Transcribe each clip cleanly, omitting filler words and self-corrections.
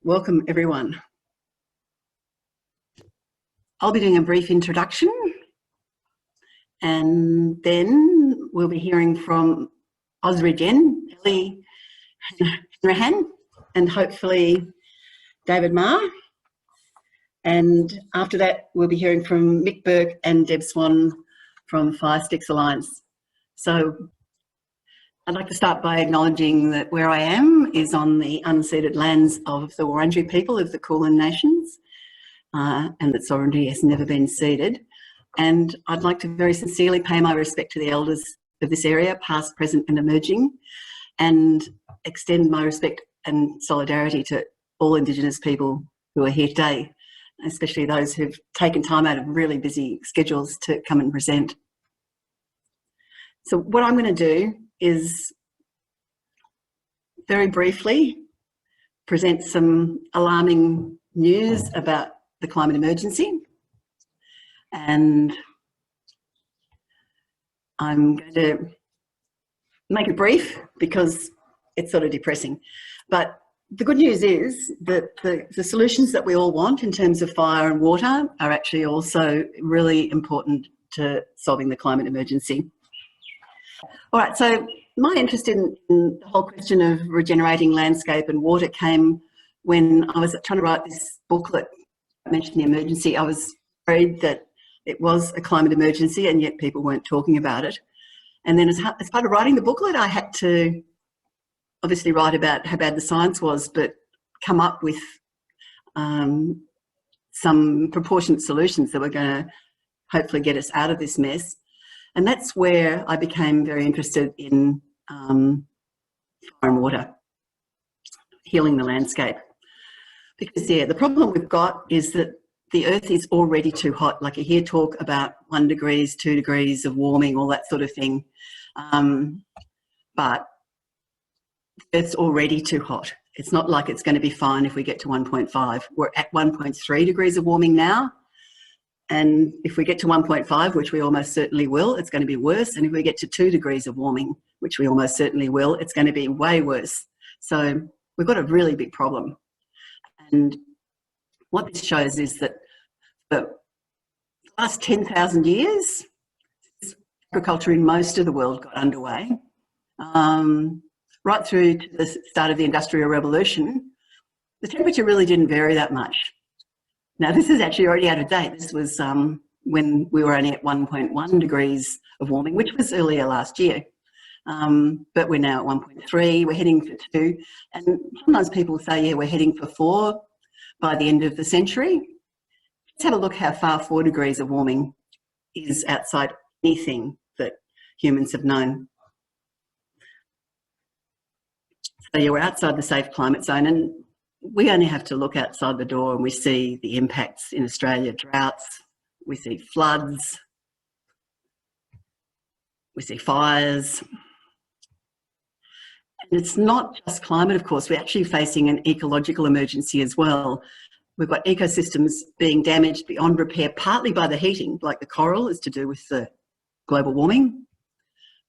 Welcome everyone. I'll be doing a brief introduction and then we'll be hearing from AusRegen, Ellie, and hopefully David Marr. And after that, we'll be hearing from Mick Burke and Deb Swan from Firesticks Alliance. So I'd like to start by acknowledging that where I am is on the unceded lands of the Wurundjeri people of the Kulin Nations, and that sovereignty has never been ceded. And I'd like to very sincerely pay my respect to the elders of this area, past, present and emerging, and extend my respect and solidarity to all Indigenous people who are here today, especially those who've taken time out of really busy schedules to come and present. So what I'm going to do is very briefly present some alarming news about the climate emergency, and I'm going to make it brief because it's sort of depressing. But the good news is that the solutions that we all want in terms of fire and water are actually also really important to solving the climate emergency. All right, so my interest in the whole question of regenerating landscape and water came when I was trying to write this booklet that mentioned the emergency. I was worried that it was a climate emergency and yet people weren't talking about it. And then as part of writing the booklet, I had to obviously write about how bad the science was, but come up with some proportionate solutions that were going to hopefully get us out of this mess. And that's where I became very interested in fire and water, healing the landscape. Because, yeah, the problem we've got is that the earth is already too hot. Like, you hear talk about 1 degree, 2 degrees of warming, all that sort of thing. But the earth's already too hot. It's not like it's going to be fine if we get to 1.5. We're at 1.3 degrees of warming now. And if we get to 1.5, which we almost certainly will, it's going to be worse. And if we get to 2 degrees of warming, which we almost certainly will, it's going to be way worse. So we've got a really big problem. And what this shows is that the last 10,000 years, agriculture in most of the world got underway. Right through to the start of the Industrial Revolution, the temperature really didn't vary that much. Now, this is actually already out of date. This was when we were only at 1.1 degrees of warming, which was earlier last year. But we're now at 1.3, we're heading for 2. And sometimes people say, yeah, we're heading for 4 by the end of the century. Let's have a look how far 4 degrees of warming is outside anything that humans have known. So yeah, we're outside the safe climate zone, and we only have to look outside the door and we see the impacts in Australia: droughts, we see floods, we see fires. And it's not just climate, of course, we're actually facing an ecological emergency as well. We've got ecosystems being damaged beyond repair, partly by the heating, like the coral is to do with the global warming.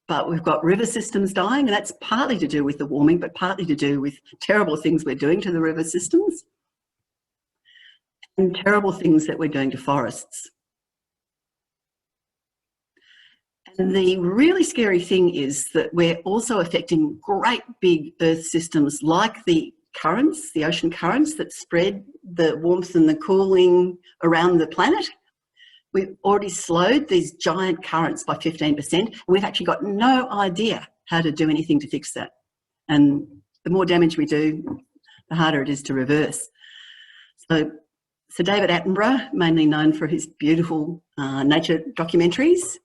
But we've got river systems dying, and that's partly to do with the warming, but partly to do with terrible things we're doing to the river systems and terrible things that we're doing to forests. And the really scary thing is that we're also affecting great big earth systems like the currents, the ocean currents that spread the warmth and the cooling around the planet. We've already slowed these giant currents by 15%, and we've actually got no idea how to do anything to fix that. And the more damage we do, the harder it is to reverse. So David Attenborough, mainly known for his beautiful nature documentaries,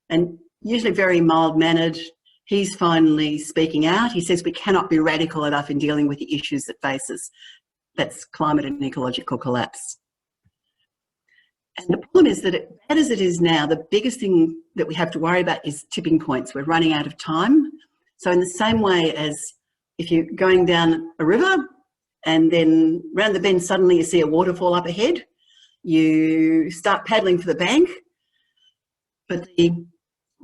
and usually very mild-mannered, he's finally speaking out. He says we cannot be radical enough in dealing with the issues that face us. That's climate and ecological collapse. And the problem is that, bad as it is now, the biggest thing that we have to worry about is tipping points. We're running out of time. So in the same way as if you're going down a river and then round the bend suddenly you see a waterfall up ahead, you start paddling for the bank, but the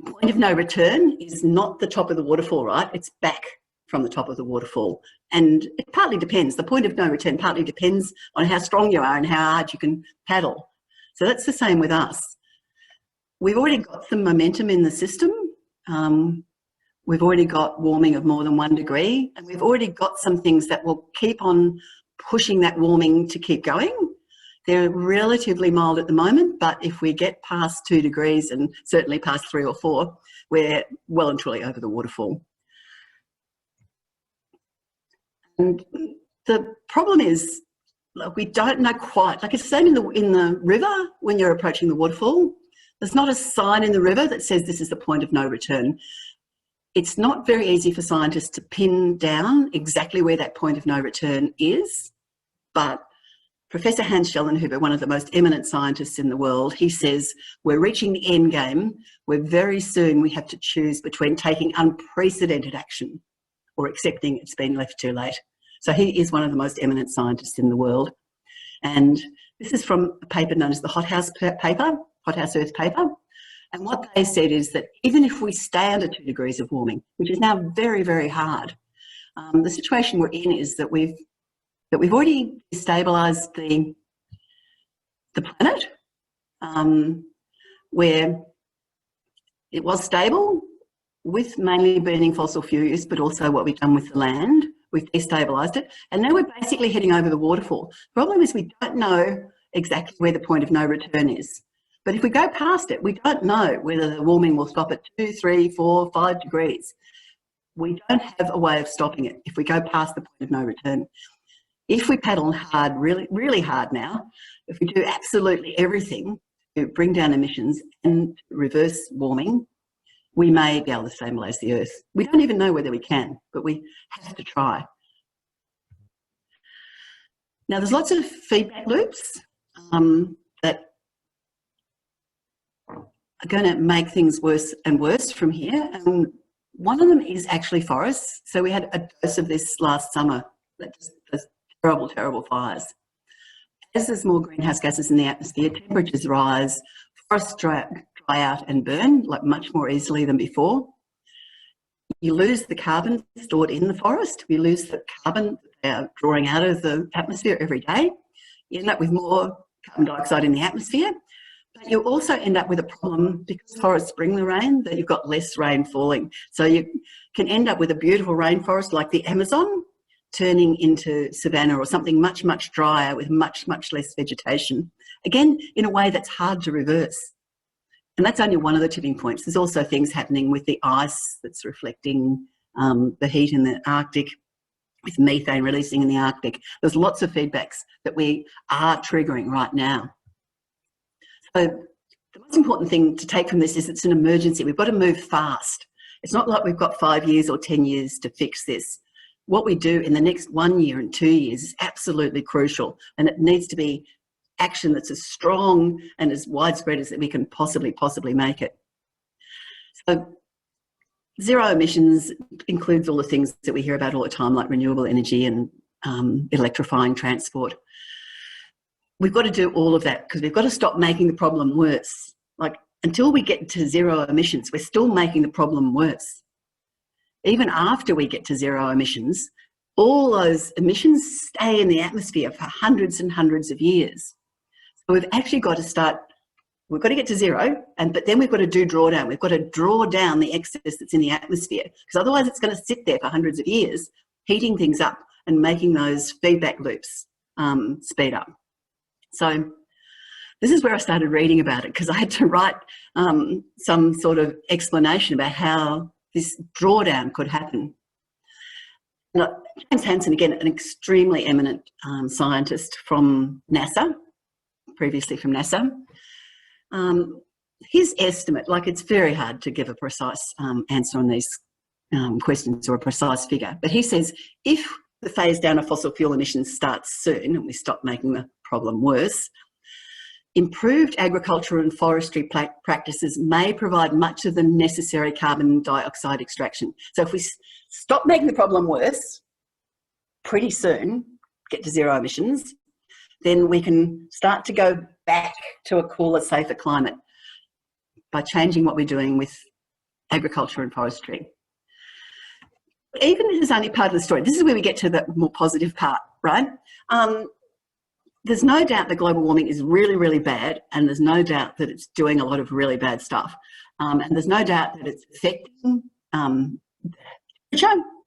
point of no return is not the top of the waterfall, right? It's back from the top of the waterfall. And it partly depends. The point of no return partly depends on how strong you are and how hard you can paddle. So that's the same with us. We've already got some momentum in the system. We've already got warming of more than 1 degree, and we've already got some things that will keep on pushing that warming to keep going. They're relatively mild at the moment, but if we get past 2 degrees and certainly past 3 or 4, we're well and truly over the waterfall. And the problem is, like, we don't know quite, like it's the same in the river when you're approaching the waterfall. There's not a sign in the river that says this is the point of no return. It's not very easy for scientists to pin down exactly where that point of no return is, but Professor Sheldon, who's one of the most eminent scientists in the world, he says we're reaching the end game where very soon we have to choose between taking unprecedented action or accepting it's been left too late. So he is one of the most eminent scientists in the world. And this is from a paper known as the Hothouse Earth paper. And what they said is that even if we stay under 2 degrees of warming, which is now very, very hard, the situation we're in is that we've already stabilised the planet, where it was stable with mainly burning fossil fuel use, but also what we've done with the land. We've destabilised it, and now we're basically heading over the waterfall. The problem is we don't know exactly where the point of no return is. But if we go past it, we don't know whether the warming will stop at 2, 3, 4, 5 degrees. We don't have a way of stopping it if we go past the point of no return. If we paddle hard, really, really hard now, if we do absolutely everything to bring down emissions and reverse warming, we may be able to stabilise the Earth. We don't even know whether we can, but we have to try. Now, there's lots of feedback loops that are going to make things worse and worse from here. And one of them is actually forests. So we had a dose of this last summer, those terrible, terrible fires. As there's more greenhouse gases in the atmosphere, temperatures rise, forests dry out and burn like much more easily than before. You lose the carbon stored in the forest. We lose the carbon drawing out of the atmosphere every day. You end up with more carbon dioxide in the atmosphere. But you also end up with a problem because forests bring the rain, that you've got less rain falling. So you can end up with a beautiful rainforest like the Amazon turning into savanna or something much, much drier with much, much less vegetation. Again, in a way that's hard to reverse. And that's only one of the tipping points. There's also things happening with the ice that's reflecting the heat in the Arctic, with methane releasing in the Arctic. There's lots of feedbacks that we are triggering right now. So the most important thing to take from this is it's an emergency. We've got to move fast. It's not like we've got 5 years or 10 years to fix this. What we do in the next 1 year and 2 years is absolutely crucial, and it needs to be action that's as strong and as widespread as that we can possibly make it. So zero emissions includes all the things that we hear about all the time, like renewable energy and electrifying transport. We've got to do all of that because we've got to stop making the problem worse. Like, until we get to zero emissions, we're still making the problem worse. Even after we get to zero emissions, all those emissions stay in the atmosphere for hundreds and hundreds of years. So we've actually got to start, we've got to get to zero, but then we've got to do drawdown. We've got to draw down the excess that's in the atmosphere, because otherwise it's going to sit there for hundreds of years, heating things up and making those feedback loops speed up. So this is where I started reading about it, because I had to write some sort of explanation about how this drawdown could happen. Now, James Hansen, again, an extremely eminent scientist from NASA, previously from NASA, his estimate, like, it's very hard to give a precise answer on these questions or a precise figure, but he says if the phase down of fossil fuel emissions starts soon and we stop making the problem worse, improved agriculture and forestry practices may provide much of the necessary carbon dioxide extraction. So if we stop making the problem worse pretty soon, get to zero emissions, then we can start to go back to a cooler, safer climate by changing what we're doing with agriculture and forestry. even if it's only part of the story, this is where we get to the more positive part, right? There's no doubt that global warming is really, really bad, and there's no doubt that it's doing a lot of really bad stuff. And there's no doubt that it's affecting temperature,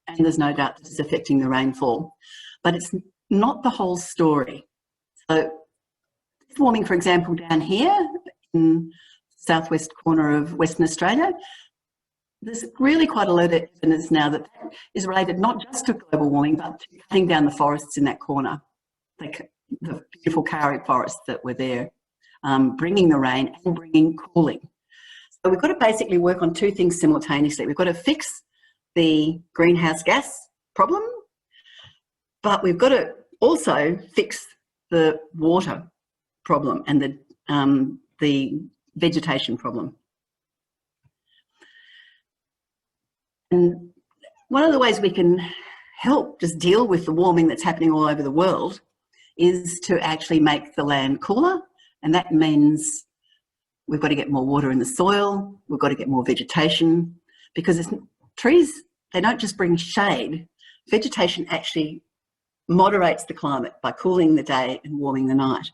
and there's no doubt that it's affecting the rainfall. But it's not the whole story. So warming, for example, down here in southwest corner of Western Australia, there's really quite a lot of evidence now that that is related not just to global warming, but to cutting down the forests in that corner, like the beautiful kauri forests that were there, bringing the rain and bringing cooling. So we've got to basically work on two things simultaneously. We've got to fix the greenhouse gas problem, but we've got to also fix the water problem and the vegetation problem. And one of the ways we can help just deal with the warming that's happening all over the world is to actually make the land cooler. And that means we've got to get more water in the soil, we've got to get more vegetation, because trees, they don't just bring shade. Vegetation actually moderates the climate by cooling the day and warming the night.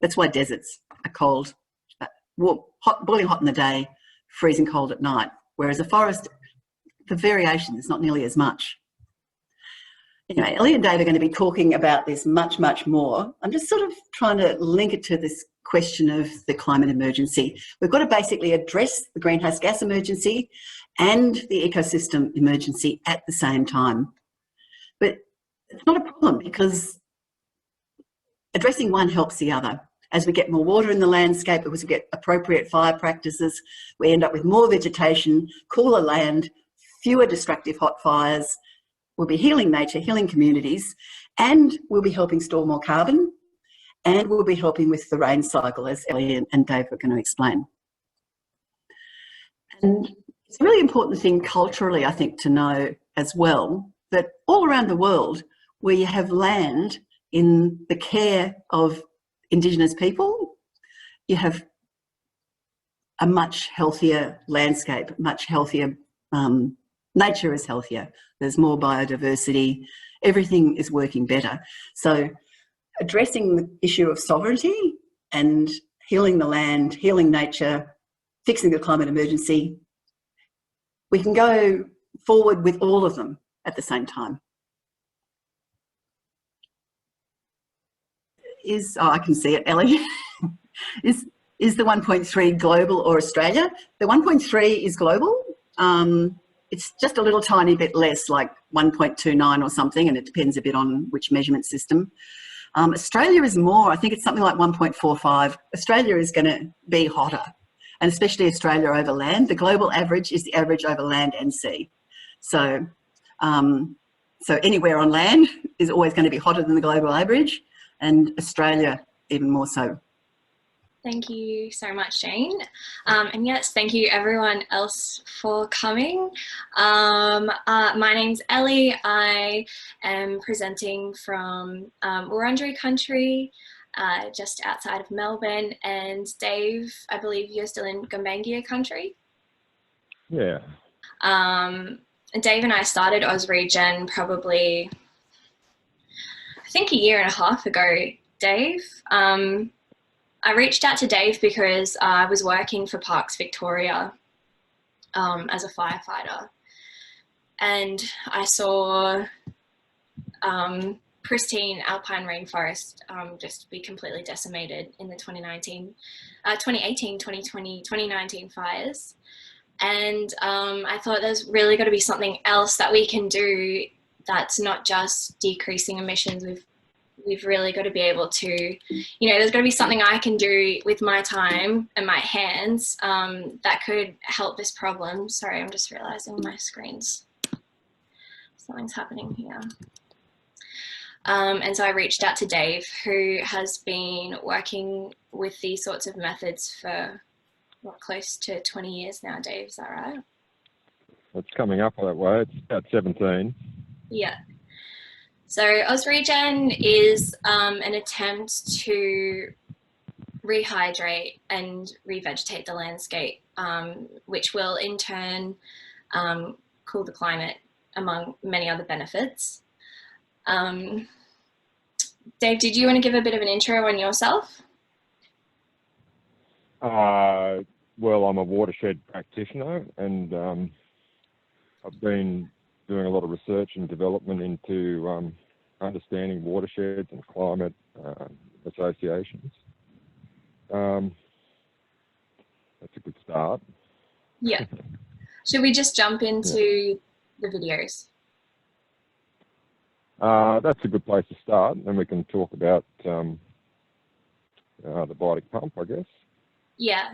That's why deserts are cold, boiling hot in the day, freezing cold at night, whereas a forest, the variation is not nearly as much. Anyway, Ellie and Dave are going to be talking about this much, much more. I'm just sort of trying to link it to this question of the climate emergency. We've got to basically address the greenhouse gas emergency and the ecosystem emergency at the same time. But it's not a problem, because addressing one helps the other. As we get more water in the landscape, as we get appropriate fire practices, we end up with more vegetation, cooler land, fewer destructive hot fires. We'll be healing nature, healing communities, and we'll be helping store more carbon, and we'll be helping with the rain cycle, as Ellie and Dave are going to explain. And it's a really important thing culturally, I think, to know as well, that all around the world where you have land in the care of Indigenous people, you have a much healthier landscape, much healthier, nature is healthier, there's more biodiversity, everything is working better. So addressing the issue of sovereignty and healing the land, healing nature, fixing the climate emergency, we can go forward with all of them at the same time. I can see it, Ellie. is the 1.3 global or Australia? The 1.3 is global. It's just a little tiny bit less, like 1.29 or something, and it depends a bit on which measurement system. Australia is more, I think it's something like 1.45. Australia is going to be hotter, and especially Australia over land. The global average is the average over land and sea. So, so anywhere on land is always going to be hotter than the global average, and Australia even more so. Thank you so much, Jane. And yes, thank you everyone else for coming. My name's Ellie. I am presenting from Wurundjeri country, just outside of Melbourne. And Dave, I believe you're still in Gumbaynggirr country? Yeah. Dave and I started AusRegen probably, I think, 1.5 years ago, Dave. I reached out to Dave because I was working for Parks Victoria as a firefighter, and I saw pristine alpine rainforest just be completely decimated in the 2018, 2020, 2019 fires. And I thought there's really got to be something else that we can do that's not just decreasing emissions. We've really got to be able to, there's got to be something I can do with my time and my hands that could help this problem. Sorry, I'm just realizing my screen's, something's happening here. And so I reached out to Dave, who has been working with these sorts of methods for, what, close to 20 years now, Dave, is that right? It's coming up that way, it's about 17. Yeah. So AusRegen is an attempt to rehydrate and revegetate the landscape, which will in turn cool the climate among many other benefits. Dave, did you want to give a bit of an intro on yourself? Well, I'm a watershed practitioner, and I've been doing a lot of research and development into understanding watersheds and climate associations. That's a good start. Yeah. Should we just jump into the videos? That's a good place to start, and then we can talk about the biotic pump, I guess. Yeah.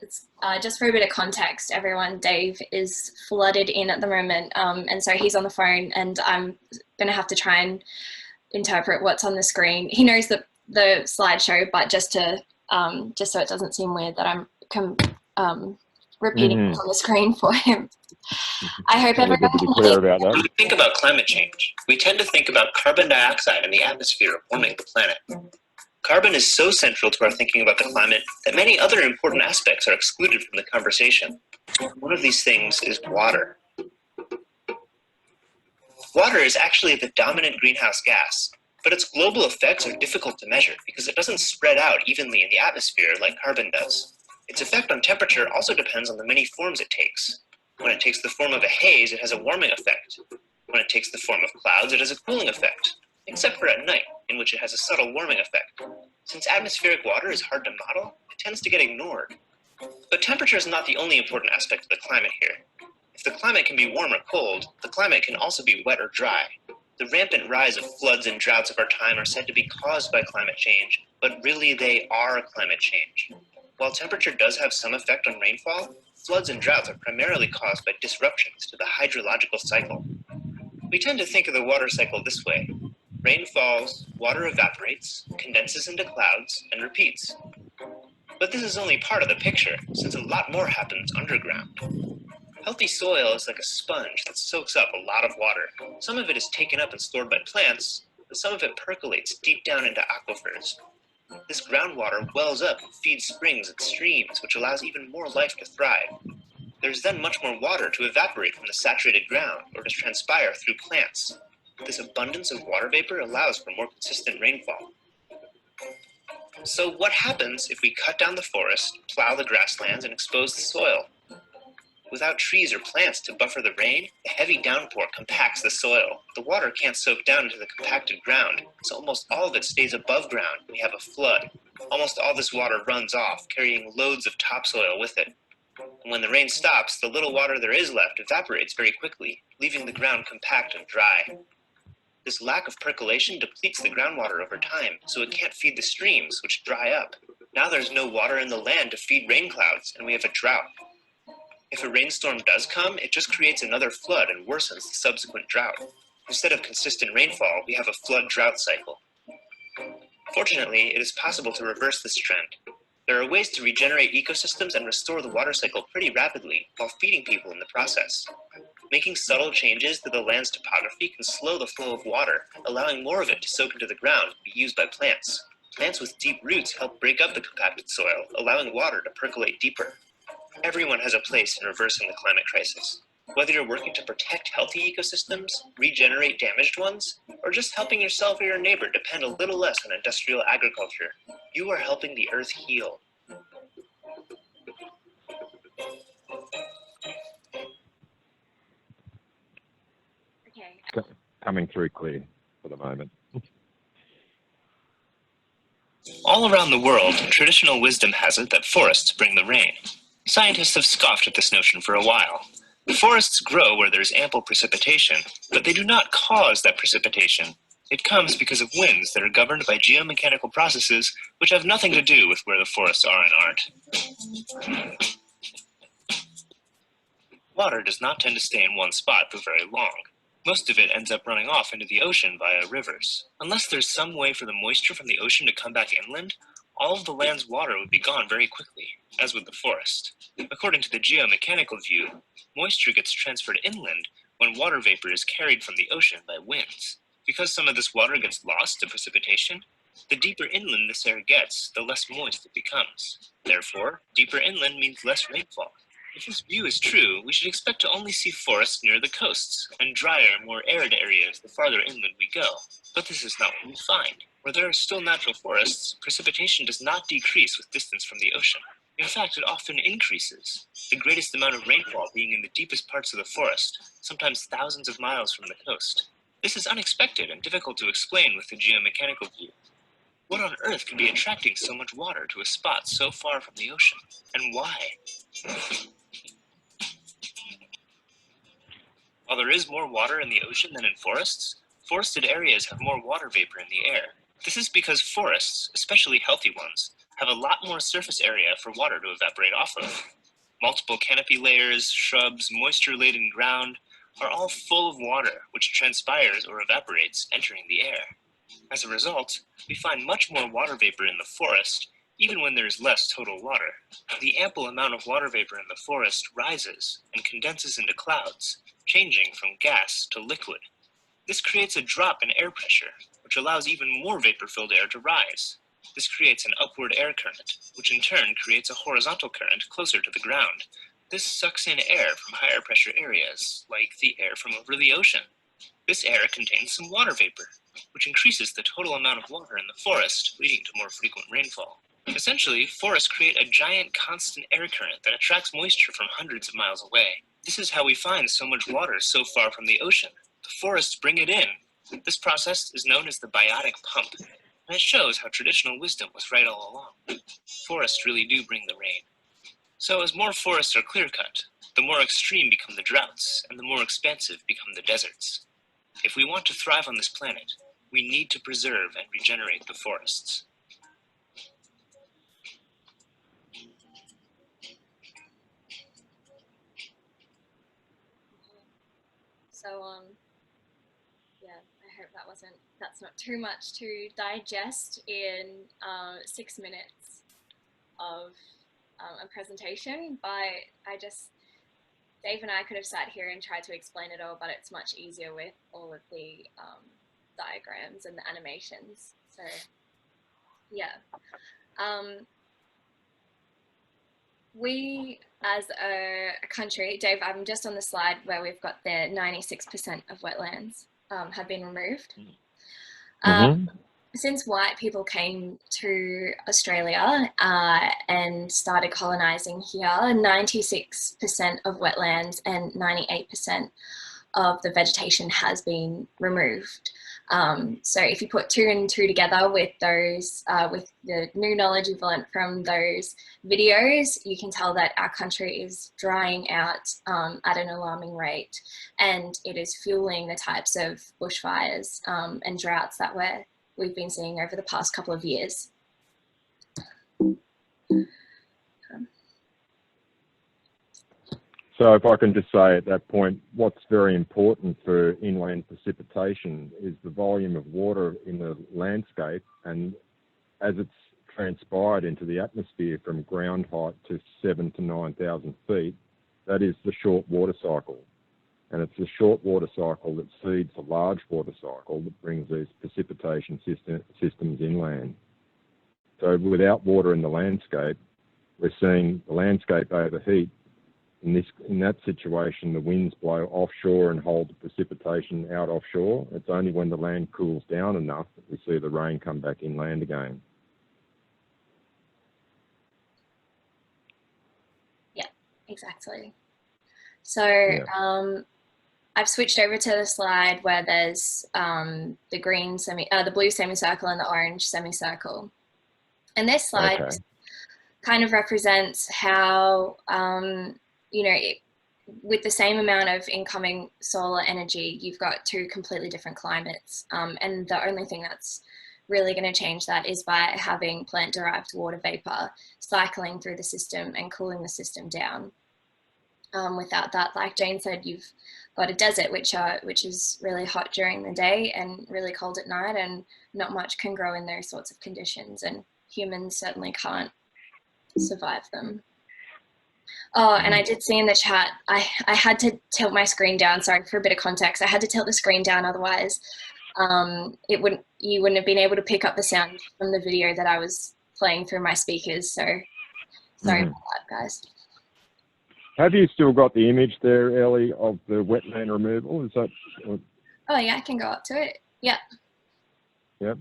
It's just for a bit of context, everyone, Dave is flooded in at the moment, and so he's on the phone, and I'm going to have to try and interpret what's on the screen. He knows the slideshow, but just so it doesn't seem weird that I'm repeating what's on the screen for him. I hope everyone can clear about that. When we think about climate change, we tend to think about carbon dioxide in the atmosphere warming the planet. Carbon is so central to our thinking about the climate that many other important aspects are excluded from the conversation. One of these things is water. Water is actually the dominant greenhouse gas, but its global effects are difficult to measure because it doesn't spread out evenly in the atmosphere like carbon does. Its effect on temperature also depends on the many forms it takes. When it takes the form of a haze, it has a warming effect. When it takes the form of clouds, it has a cooling effect, except for at night, in which it has a subtle warming effect. Since atmospheric water is hard to model, it tends to get ignored. But temperature is not the only important aspect of the climate here. If the climate can be warm or cold, the climate can also be wet or dry. The rampant rise of floods and droughts of our time are said to be caused by climate change, but really they are climate change. While temperature does have some effect on rainfall, floods and droughts are primarily caused by disruptions to the hydrological cycle. We tend to think of the water cycle this way. Rain falls, water evaporates, condenses into clouds, and repeats. But this is only part of the picture, since a lot more happens underground. Healthy soil is like a sponge that soaks up a lot of water. Some of it is taken up and stored by plants, but some of it percolates deep down into aquifers. This groundwater wells up and feeds springs and streams, which allows even more life to thrive. There's then much more water to evaporate from the saturated ground or to transpire through plants. This abundance of water vapor allows for more consistent rainfall. So what happens if we cut down the forest, plow the grasslands, and expose the soil? Without trees or plants to buffer the rain, the heavy downpour compacts the soil. The water can't soak down into the compacted ground, so almost all of it stays above ground and we have a flood. Almost all this water runs off, carrying loads of topsoil with it. And when the rain stops, the little water there is left evaporates very quickly, leaving the ground compact and dry. This lack of percolation depletes the groundwater over time, so it can't feed the streams, which dry up. Now there's no water in the land to feed rain clouds, and we have a drought. If a rainstorm does come, it just creates another flood and worsens the subsequent drought. Instead of consistent rainfall, we have a flood-drought cycle. Fortunately, it is possible to reverse this trend. There are ways to regenerate ecosystems and restore the water cycle pretty rapidly, while feeding people in the process. Making subtle changes to the land's topography can slow the flow of water, allowing more of it to soak into the ground and be used by plants. Plants with deep roots help break up the compacted soil, allowing water to percolate deeper. Everyone has a place in reversing the climate crisis. Whether you're working to protect healthy ecosystems, regenerate damaged ones, or just helping yourself or your neighbor depend a little less on industrial agriculture, you are helping the earth heal. Okay. Coming through clear for the moment. All around the world, traditional wisdom has it that forests bring the rain. Scientists have scoffed at this notion for a while. Forests grow where there is ample precipitation, but they do not cause that precipitation. It comes because of winds that are governed by geomechanical processes which have nothing to do with where the forests are and aren't. Water does not tend to stay in one spot for very long. Most of it ends up running off into the ocean via rivers. Unless there's some way for the moisture from the ocean to come back inland, all of the land's water would be gone very quickly, as with the forest. According to the geomechanical view, moisture gets transferred inland when water vapor is carried from the ocean by winds. Because some of this water gets lost to precipitation, the deeper inland this air gets, the less moist it becomes. Therefore, deeper inland means less rainfall. If this view is true, we should expect to only see forests near the coasts and drier, more arid areas the farther inland we go. But this is not what we find. Where there are still natural forests, precipitation does not decrease with distance from the ocean. In fact, it often increases, the greatest amount of rainfall being in the deepest parts of the forest, sometimes thousands of miles from the coast. This is unexpected and difficult to explain with the geomechanical view. What on earth could be attracting so much water to a spot so far from the ocean, and why? While there is more water in the ocean than in forests, forested areas have more water vapor in the air. This is because forests, especially healthy ones, have a lot more surface area for water to evaporate off of. Multiple canopy layers, shrubs, moisture-laden ground are all full of water, which transpires or evaporates, entering the air. As a result, we find much more water vapor in the forest, even when there is less total water. The ample amount of water vapor in the forest rises and condenses into clouds, changing from gas to liquid. This creates a drop in air pressure, which allows even more vapor-filled air to rise. This creates an upward air current, which in turn creates a horizontal current closer to the ground. This sucks in air from higher pressure areas, like the air from over the ocean. This air contains some water vapor, which increases the total amount of water in the forest, leading to more frequent rainfall. Essentially, forests create a giant constant air current that attracts moisture from hundreds of miles away. This is how we find so much water so far from the ocean. The forests bring it in. This process is known as the biotic pump, and it shows how traditional wisdom was right all along. Forests really do bring the rain. So as more forests are clear-cut, the more extreme become the droughts, and the more expansive become the deserts. If we want to thrive on this planet, we need to preserve and regenerate the forests. So, yeah, I hope that's not too much to digest in 6 minutes of a presentation, but Dave and I could have sat here and tried to explain it all, but it's much easier with all of the diagrams and the animations. So, yeah. We, as a country, Dave, I'm just on the slide where we've got the 96% of wetlands have been removed. Since white people came to Australia and started colonising here, 96% of wetlands and 98% of the vegetation has been removed. So if you put 2 and 2 together with those, with the new knowledge you've learned from those videos, you can tell that our country is drying out at an alarming rate, and it is fueling the types of bushfires and droughts that we've been seeing over the past couple of years. So if I can just say at that point, what's very important for inland precipitation is the volume of water in the landscape, and as it's transpired into the atmosphere from ground height to 7,000 to 9,000 feet, that is the short water cycle. And it's the short water cycle that feeds the large water cycle that brings these precipitation systems inland. So without water in the landscape, we're seeing the landscape overheat. In that situation, the winds blow offshore and hold the precipitation out offshore. It's only when the land cools down enough that we see the rain come back inland again. Yeah, exactly. So I've switched over to the slide where there's the blue semicircle and the orange semicircle. And this slide kind of represents how you know, with the same amount of incoming solar energy, you've got 2 completely different climates. And the only thing that's really going to change that is by having plant-derived water vapor cycling through the system and cooling the system down. Without that, like Jane said, you've got a desert which is really hot during the day and really cold at night, and not much can grow in those sorts of conditions, and humans certainly can't survive them. Oh, and I did see in the chat, I had to tilt my screen down. Sorry, for a bit of context, I had to tilt the screen down, otherwise you wouldn't have been able to pick up the sound from the video that I was playing through my speakers. So sorry about that, guys. Have you still got the image there, Ellie, of the wetland removal? Is that? Oh yeah, I can go up to it. Yeah. Yep.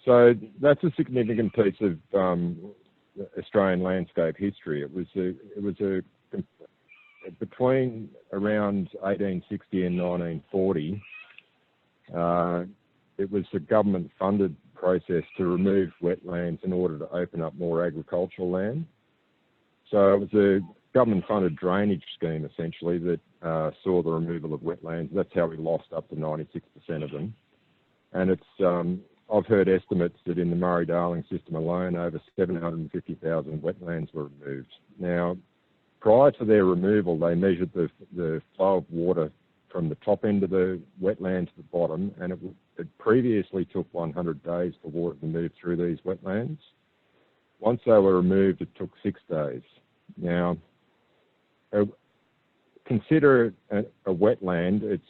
So that's a significant piece of Australian landscape history. It was between around 1860 and 1940. It was a government-funded process to remove wetlands in order to open up more agricultural land. So it was a government-funded drainage scheme, essentially, that saw the removal of wetlands. That's how we lost up to 96% of them. And it's, I've heard estimates that in the Murray-Darling system alone, over 750,000 wetlands were removed. Now, prior to their removal, they measured the flow of water from the top end of the wetland to the bottom, and it previously took 100 days for water to move through these wetlands. Once they were removed, it took 6 days. Now, consider a wetland. It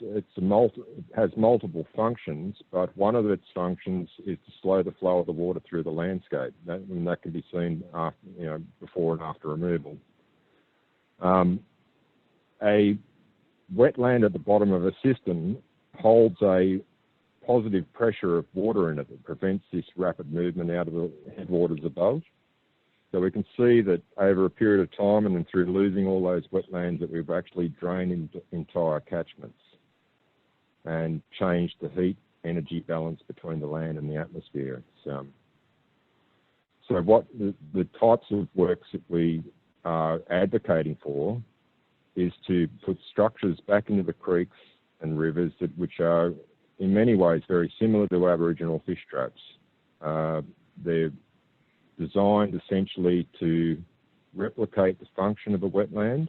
has multiple functions, but one of its functions is to slow the flow of the water through the landscape, and that can be seen after, before and after removal. A wetland at the bottom of a system holds a positive pressure of water in it that prevents this rapid movement out of the headwaters above. So we can see that over a period of time and then through losing all those wetlands that we've actually drained into entire catchments and changed the heat energy balance between the land and the atmosphere. So what the types of works that we are advocating for is to put structures back into the creeks and rivers which are in many ways very similar to Aboriginal fish traps. They're designed essentially to replicate the function of a wetland,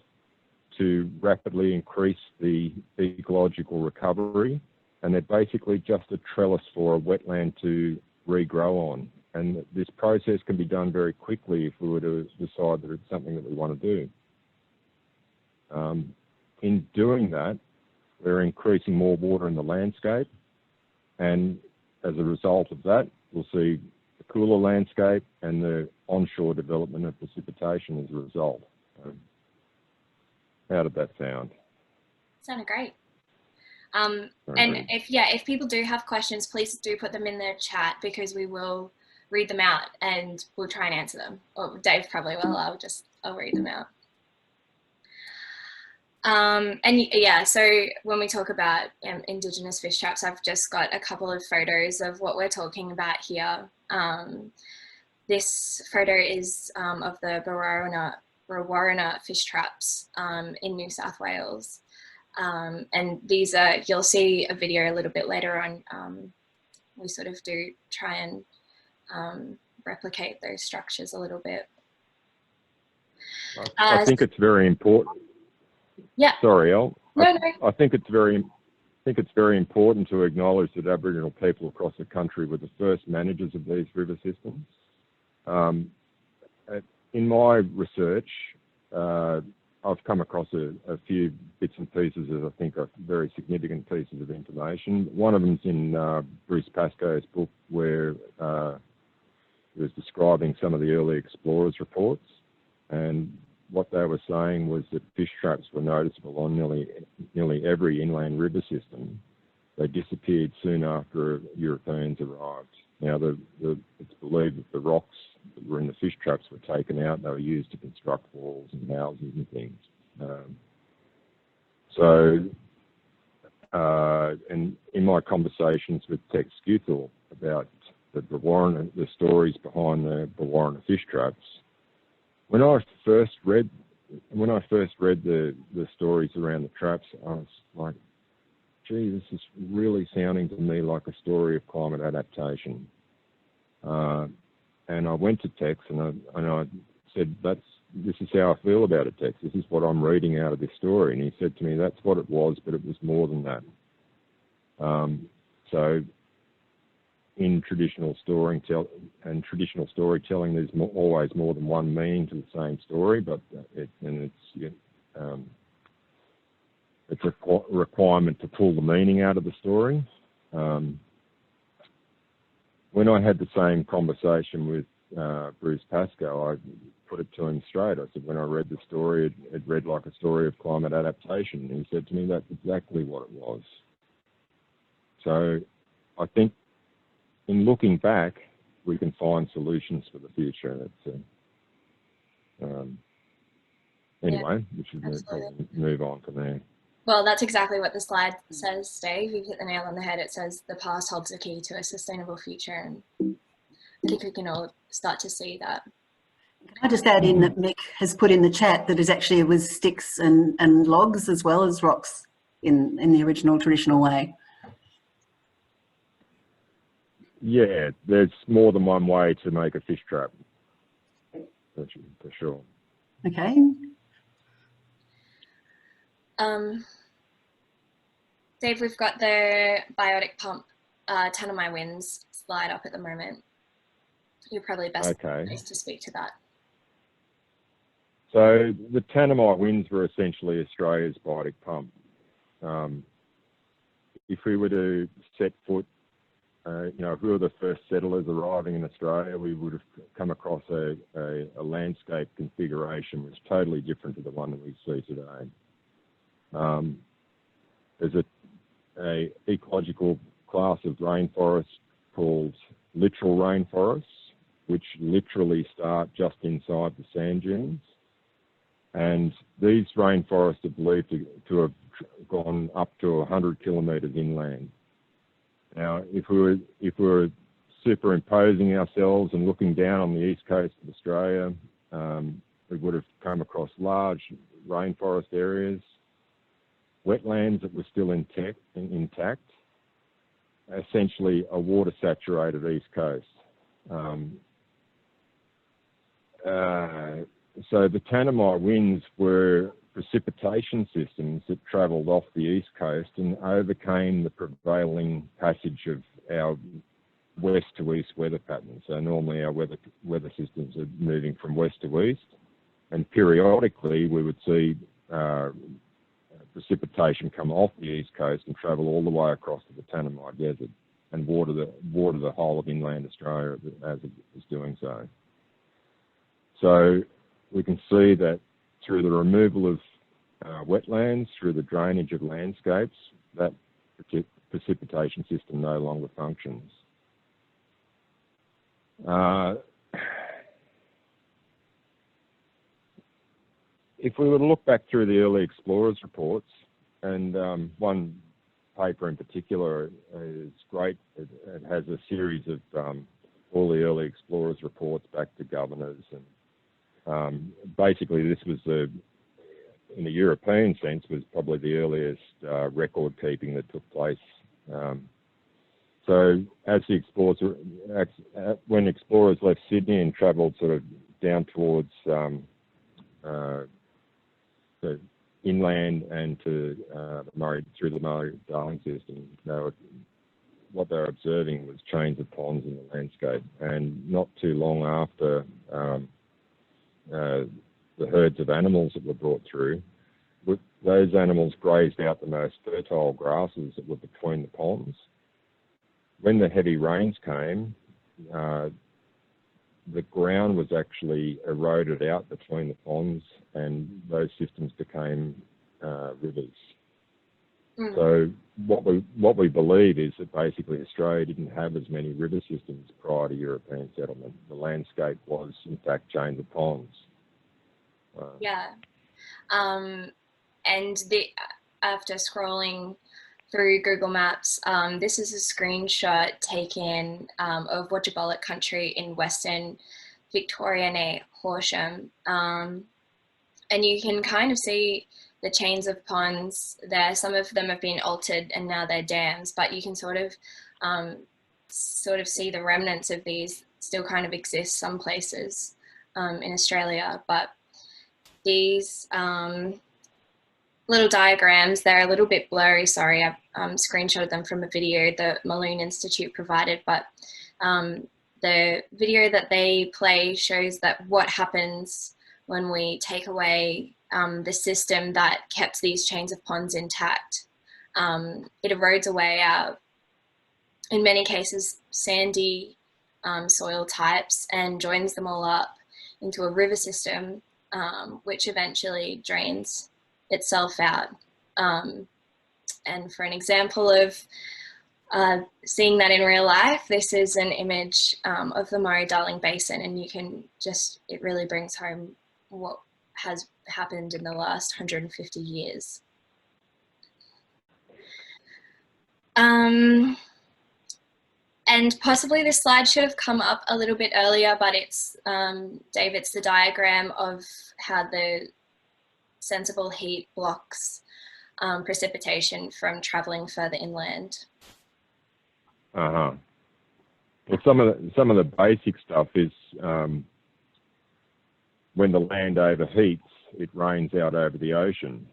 to rapidly increase the ecological recovery, and they're basically just a trellis for a wetland to regrow on. And this process can be done very quickly if we were to decide that it's something that we want to do. In doing that, we're increasing more water in the landscape, and as a result of that, we'll see the cooler landscape and the onshore development of precipitation as a result. How did that sound? Sounded great. And if people do have questions, please do put them in the chat, because we will read them out and we'll try and answer them. Or Dave probably will. I'll read them out. So when we talk about Indigenous fish traps, I've just got a couple of photos of what we're talking about here. This photo is of the Barona Warrena fish traps in New South Wales. And these are, you'll see a video a little bit later on. We sort of do try and replicate those structures a little bit. I think it's very important. Yeah. Sorry, El. No. I think it's very important to acknowledge that Aboriginal people across the country were the first managers of these river systems. In my research, I've come across a few bits and pieces that I think are very significant pieces of information. One of them's in Bruce Pascoe's book, where he was describing some of the early explorers' reports, and what they were saying was that fish traps were noticeable on nearly every inland river system. They disappeared soon after Europeans arrived. Now, it's believed that the rocks that were in the fish traps were taken out. They were used to construct walls and houses and things. And in my conversations with Tex Scuthel about the stories behind the Warrena fish traps, when I first read the stories around the traps, I was like, gee, this is really sounding to me like a story of climate adaptation. And I went to Tex and I said, this is how I feel about it, Tex. This is what I'm reading out of this story. And he said to me, that's what it was, but it was more than that. So in traditional storytelling, there's always more than one meaning to the same story, but it's a requirement to pull the meaning out of the story. When I had the same conversation with Bruce Pascoe, I put it to him straight. I said, when I read the story, it read like a story of climate adaptation. And he said to me, that's exactly what it was. So I think in looking back, we can find solutions for the future. Anyway, we should move on from there. Well, that's exactly what the slide says, Dave. You've hit the nail on the head. It says the past holds the key to a sustainable future, and I think we can all start to see that. Can I just add in that Mick has put in the chat that it was sticks and logs as well as rocks in the original traditional way. Yeah, there's more than one way to make a fish trap, for sure. Okay. Dave, we've got the biotic pump Tanami winds slide up at the moment. You're probably best placed to speak to that. So the Tanami winds were essentially Australia's biotic pump. If we were to set foot, if we were the first settlers arriving in Australia, we would have come across a landscape configuration which is totally different to the one that we see today. There's a ecological class of rainforests called littoral rainforests, which literally start just inside the sand dunes. And these rainforests are believed to have gone up to 100 kilometres inland. Now, if we were superimposing ourselves and looking down on the east coast of Australia, we would have come across large rainforest areas, wetlands that were still intact, essentially a water-saturated east coast. So the Tanami winds were precipitation systems that travelled off the east coast and overcame the prevailing passage of our west to east weather patterns. So normally our weather systems are moving from west to east, and periodically we would see precipitation come off the east coast and travel all the way across to the Tanami Desert and water the whole of inland Australia as it is doing so. So we can see that through the removal of wetlands, through the drainage of landscapes, that precipitation system no longer functions. If we were to look back through the early explorers reports, and one paper in particular is great, it has a series of all the early explorers reports back to governors, and basically this was in a European sense, was probably the earliest record keeping that took place. So as the explorers, when explorers left Sydney and travelled sort of down towards the inland and to through the Murray-Darling system, what they were observing was chains of ponds in the landscape. And not too long after the herds of animals that were brought through, those animals grazed out the most fertile grasses that were between the ponds. When the heavy rains came, the ground was actually eroded out between the ponds, and those systems became rivers. So what we believe is that basically Australia didn't have as many river systems prior to European settlement. The landscape was in fact chains of ponds. And after scrolling through Google Maps, this is a screenshot taken of Wotjobaluk country in Western Victoria near Horsham. And you can kind of see the chains of ponds there. Some of them have been altered and now they're dams, but you can sort of see the remnants of these still kind of exist some places in Australia. But these little diagrams, they're a little bit blurry, sorry, I've screenshotted them from a video that Malone Institute provided, but the video that they play shows that what happens when we take away the system that kept these chains of ponds intact. It erodes away our, in many cases, sandy soil types and joins them all up into a river system, which eventually drains itself out. And for an example of seeing that in real life, this is an image of the Murray-Darling Basin, and you can just, it really brings home what has happened in the last 150 years. And possibly this slide should have come up a little bit earlier, but it's, Dave, it's the diagram of how the sensible heat blocks precipitation from travelling further inland. Well, some of the basic stuff is when the land overheats, it rains out over the ocean.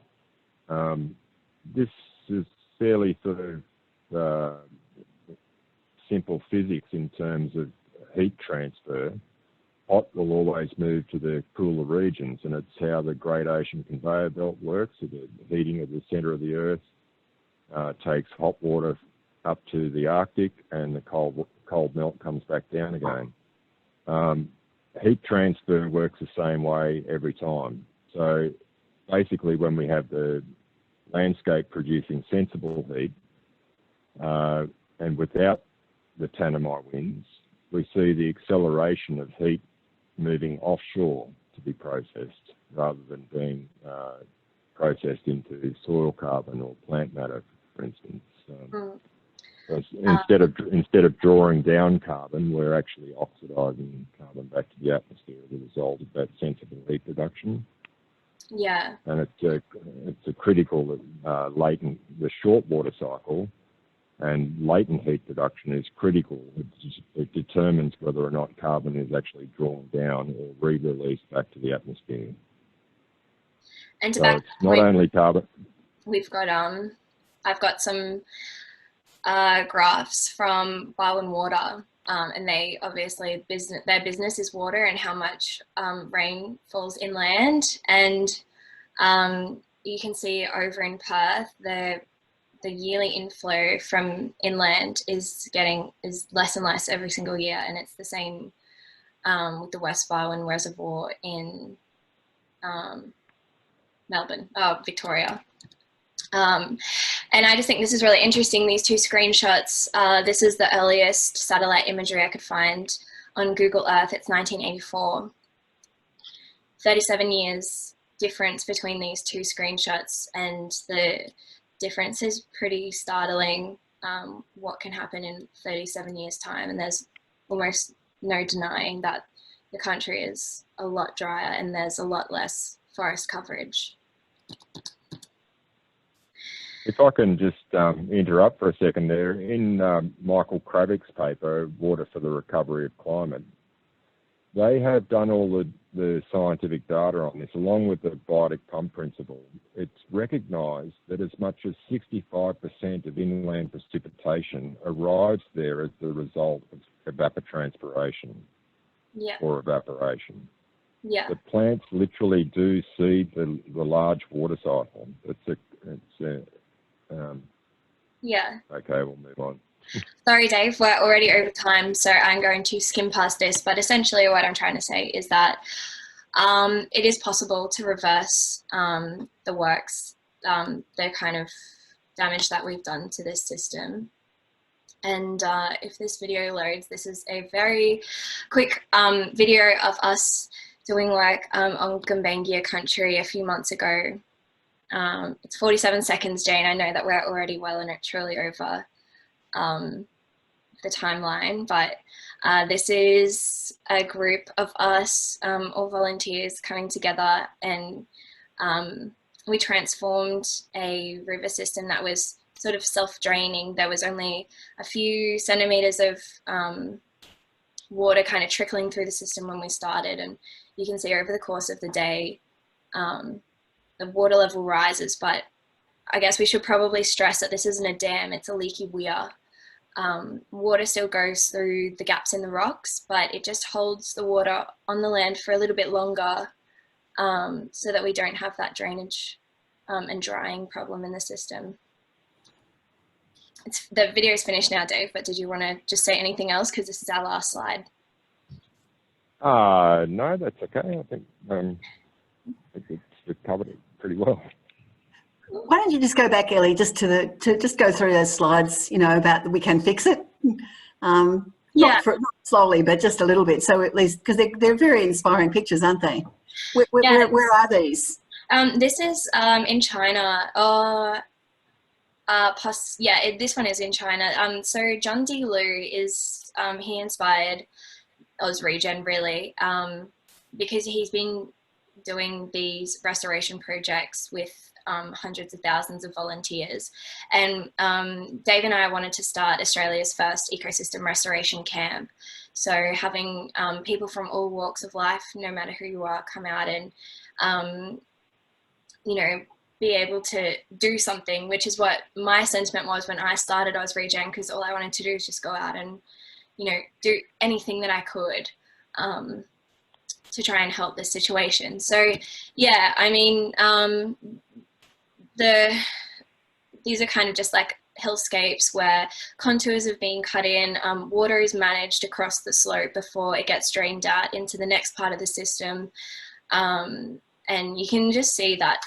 This is fairly sort of simple physics in terms of heat transfer. Hot will always move to the cooler regions, and it's how the Great Ocean Conveyor Belt works. So the heating of the centre of the Earth takes hot water up to the Arctic, and the cold melt comes back down again. Heat transfer works the same way every time. So basically, when we have the landscape producing sensible heat, and without the Tanami winds, we see the acceleration of heat moving offshore to be processed rather than being processed into soil carbon or plant matter, for instance. Instead of drawing down carbon, we're actually oxidising carbon back to the atmosphere as a result of that sensible heat production. Yeah. And it's a critical latent, the short water cycle, and latent heat production is critical. It determines whether or not carbon is actually drawn down or re-released back to the atmosphere. And to so back it's not only carbon. We've got I've got some graphs from Barona Warrena, and they obviously their business is water and how much rain falls inland, and you can see over in Perth the yearly inflow from inland is less and less every single year, and it's the same with the West Barwon Reservoir in Victoria. And I just think this is really interesting, these two screenshots. This is the earliest satellite imagery I could find on Google Earth. It's 1984. 37 years difference between these two screenshots, and the difference is pretty startling, what can happen in 37 years time. And there's almost no denying that the country is a lot drier and there's a lot less forest coverage. If I can just interrupt for a second there, in Michael Kravik's paper, Water for the Recovery of Climate, they have done all the scientific data on this, along with the biotic pump principle. It's recognised that as much as 65% of inland precipitation arrives there as the result of evapotranspiration or evaporation. Yeah. The plants literally do seed the large water cycle. Yeah. Okay, we'll move on. Sorry, Dave, we're already over time, so I'm going to skim past this. But essentially what I'm trying to say is that it is possible to reverse the works, the kind of damage that we've done to this system. And if this video loads, this is a very quick video of us doing work on Gumbaynggirr country a few months ago. It's 47 seconds, Jane. I know that we're already well and truly over the timeline, but this is a group of us, all volunteers coming together, and we transformed a river system that was sort of self-draining. There was only a few centimeters of water kind of trickling through the system when we started, and you can see over the course of the day the water level rises. But I guess we should probably stress that this isn't a dam, it's a leaky weir. Water still goes through the gaps in the rocks, but it just holds the water on the land for a little bit longer, so that we don't have that drainage and drying problem in the system. the video is finished now, Dave, but did you want to just say anything else? Because this is our last slide. No, that's okay. I think we've covered it pretty well. Why don't you just go back, Ellie, just to just go through those slides, you know, about that we can fix it. Not slowly, but just a little bit. So at least, because they're very inspiring pictures, aren't they? Where are these? This is in China. This one is in China. So John D. Liu is, he inspired AusRegen really, because he's been doing these restoration projects with hundreds of thousands of volunteers. And Dave and I wanted to start Australia's first ecosystem restoration camp. So having people from all walks of life, no matter who you are, come out and, you know, be able to do something, which is what my sentiment was when I started AusRegen, because all I wanted to do is just go out and, you know, do anything that I could to try and help this situation. So yeah, I mean, these are kind of just like hillscapes where contours have been cut in, water is managed across the slope before it gets drained out into the next part of the system. And you can just see that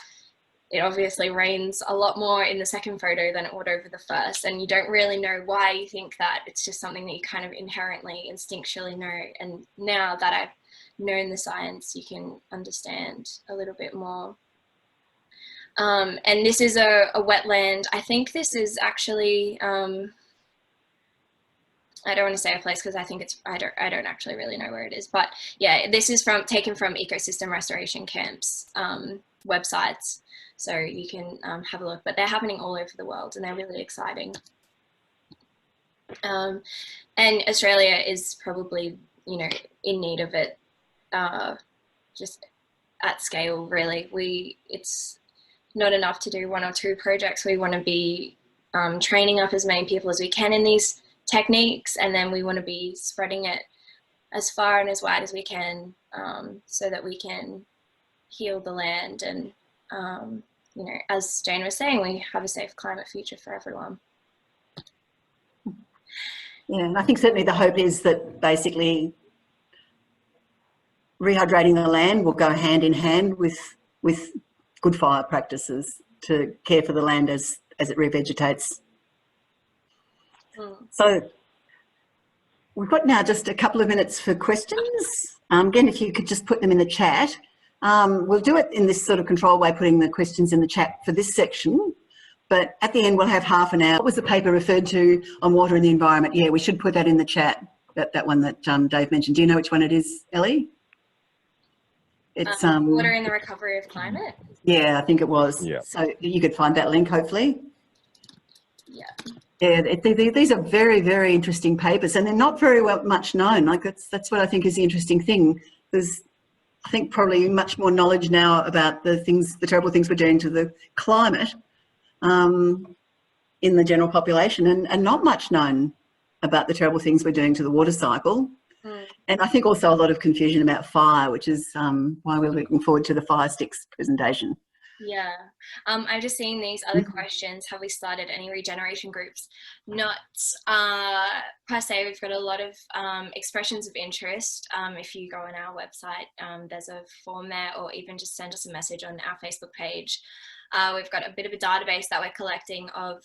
it obviously rains a lot more in the second photo than it would over the first, and you don't really know why you think that. It's just something that you kind of inherently, instinctually know. And now that I've known the science, you can understand a little bit more. And this is a wetland. I think this is actually, I don't want to say a place because I think it's, I don't actually really know where it is, but yeah, this is taken from ecosystem restoration camps websites. So you can have a look, but they're happening all over the world and they're really exciting. And Australia is probably, you know, in need of it, just at scale, really. It's not enough to do 1 or 2 projects. We want to be training up as many people as we can in these techniques, and then we want to be spreading it as far and as wide as we can, so that we can heal the land and, you know, as Jane was saying, we have a safe climate future for everyone. Yeah, and I think certainly the hope is that basically rehydrating the land will go hand in hand with good fire practices to care for the land as it revegetates. So we've got now just a couple of minutes for questions. Again, if you could just put them in the chat. We'll do it in this sort of control way, putting the questions in the chat for this section, but at the end we'll have half an hour. What was the paper referred to on water and the environment? Yeah, we should put that in the chat, that one that Dave mentioned. Do you know which one it is, Ellie? It's water in the recovery of climate. Yeah, I think it was. Yeah. So you could find that link, hopefully. Yeah. Yeah, these are very, very interesting papers, and they're not very much known. Like that's what I think is the interesting thing. There's, I think, probably much more knowledge now about the terrible things we're doing to the climate in the general population, and not much known about the terrible things we're doing to the water cycle. And I think also a lot of confusion about fire, which is why we're looking forward to the Firesticks presentation. Yeah, I've just seen these other questions. Have we started any regeneration groups? Not per se. We've got a lot of expressions of interest. If you go on our website, there's a form there, or even just send us a message on our Facebook page. We've got a bit of a database that we're collecting of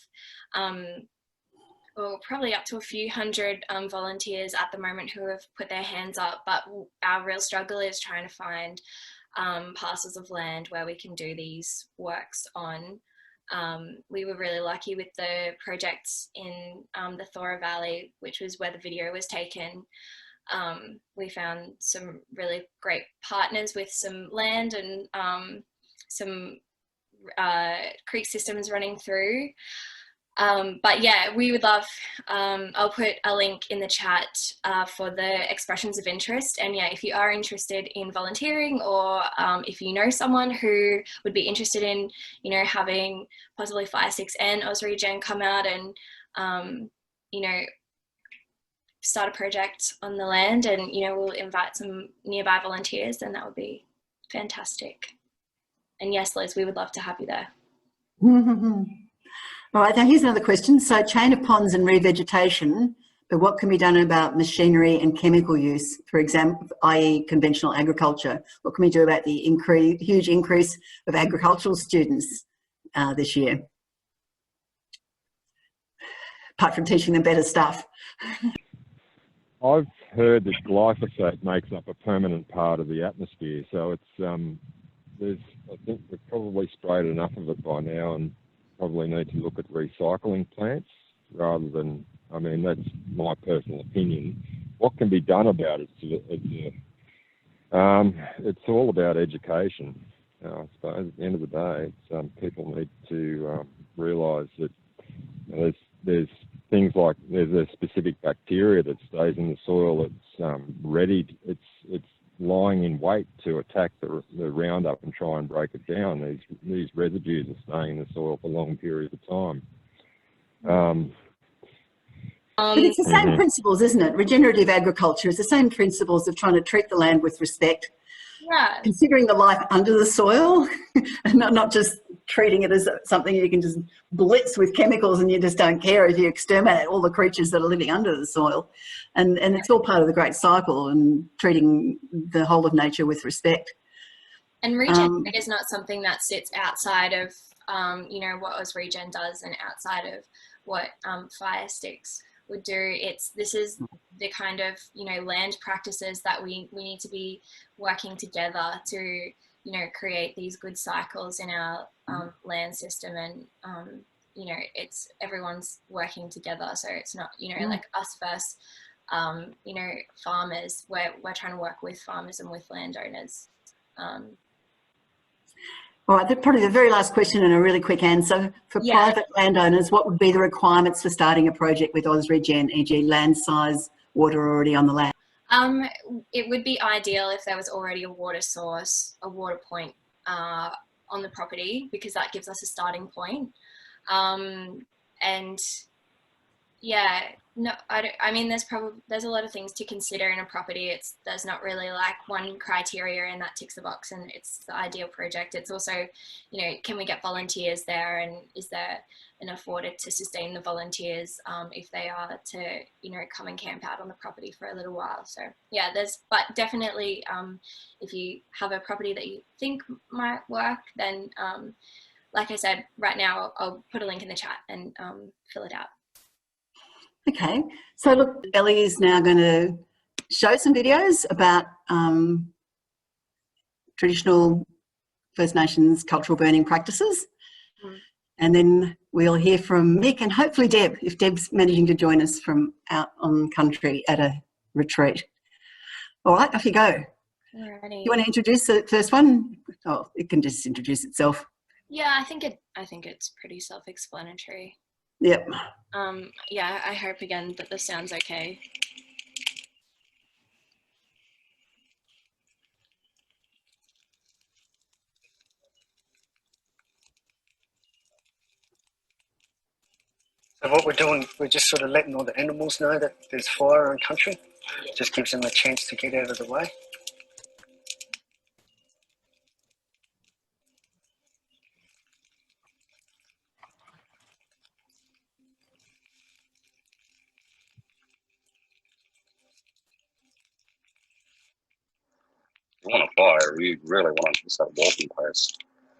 well, probably up to a few hundred volunteers at the moment who have put their hands up, but our real struggle is trying to find parcels of land where we can do these works on. We were really lucky with the projects in the Thora Valley, which was where the video was taken. We found some really great partners with some land and some creek systems running through. But yeah, we would love, I'll put a link in the chat for the expressions of interest. And yeah, if you are interested in volunteering, or if you know someone who would be interested in, you know, having possibly Firesticks and AusRegen come out and, you know, start a project on the land, and, you know, we'll invite some nearby volunteers, then that would be fantastic. And yes, Liz, we would love to have you there. All right, now here's another question. So chain of ponds and revegetation, but what can be done about machinery and chemical use, for example, i.e. conventional agriculture? What can we do about the huge increase of agricultural students this year? Apart from teaching them better stuff. I've heard that glyphosate makes up a permanent part of the atmosphere, so it's I think we've probably sprayed enough of it by now, and probably need to look at recycling plants rather than. I mean, that's my personal opinion. What can be done about it? It's all about education. I suppose at the end of the day, people need to realise that there's things like there's a specific bacteria that stays in the soil that's ready. It's lying in wait to attack the Roundup and try and break it down. These residues are staying in the soil for long periods of time. But it's the same principles, isn't it? Regenerative agriculture is the same principles of trying to treat the land with respect, considering the life under the soil, and not just treating it as something you can just blitz with chemicals and you just don't care if you exterminate all the creatures that are living under the soil. And it's all part of the great cycle and treating the whole of nature with respect. And regen is not something that sits outside of, you know, what AusRegen does and outside of what Firesticks would do. This is the kind of, you know, land practices that we need to be working together to, you know, create these good cycles in our land system. And you know, it's everyone's working together, so it's not, you know, like us first. You know, farmers, we're trying to work with farmers and with landowners. All right, probably the very last question and a really quick answer. For private landowners, what would be the requirements for starting a project with AusRegen, e.g. land size, water already on the land? It would be ideal if there was already a water source, a water point on the property, because that gives us a starting point. And yeah, no, I mean, there's a lot of things to consider in a property. There's not really like one criteria and that ticks the box and it's the ideal project. It's also, you know, can we get volunteers there, and is there enough water to sustain the volunteers if they are to, you know, come and camp out on the property for a little while. So yeah, but definitely if you have a property that you think might work, then like I said, right now I'll put a link in the chat and fill it out. Okay, so look, Ellie is now going to show some videos about traditional First Nations cultural burning practices. And then we'll hear from Mick and hopefully Deb, if Deb's managing to join us from out on country at a retreat. All right, off you go. Alrighty. You want to introduce the first one? Oh, it can just introduce itself. Yeah, I think it's pretty self-explanatory. Yep. Yeah, I hope again that this sounds okay. So what we're doing, we're just sort of letting all the animals know that there's fire in country. Just gives them a chance to get out of the way. You want a fire, you really want to just have a walking place.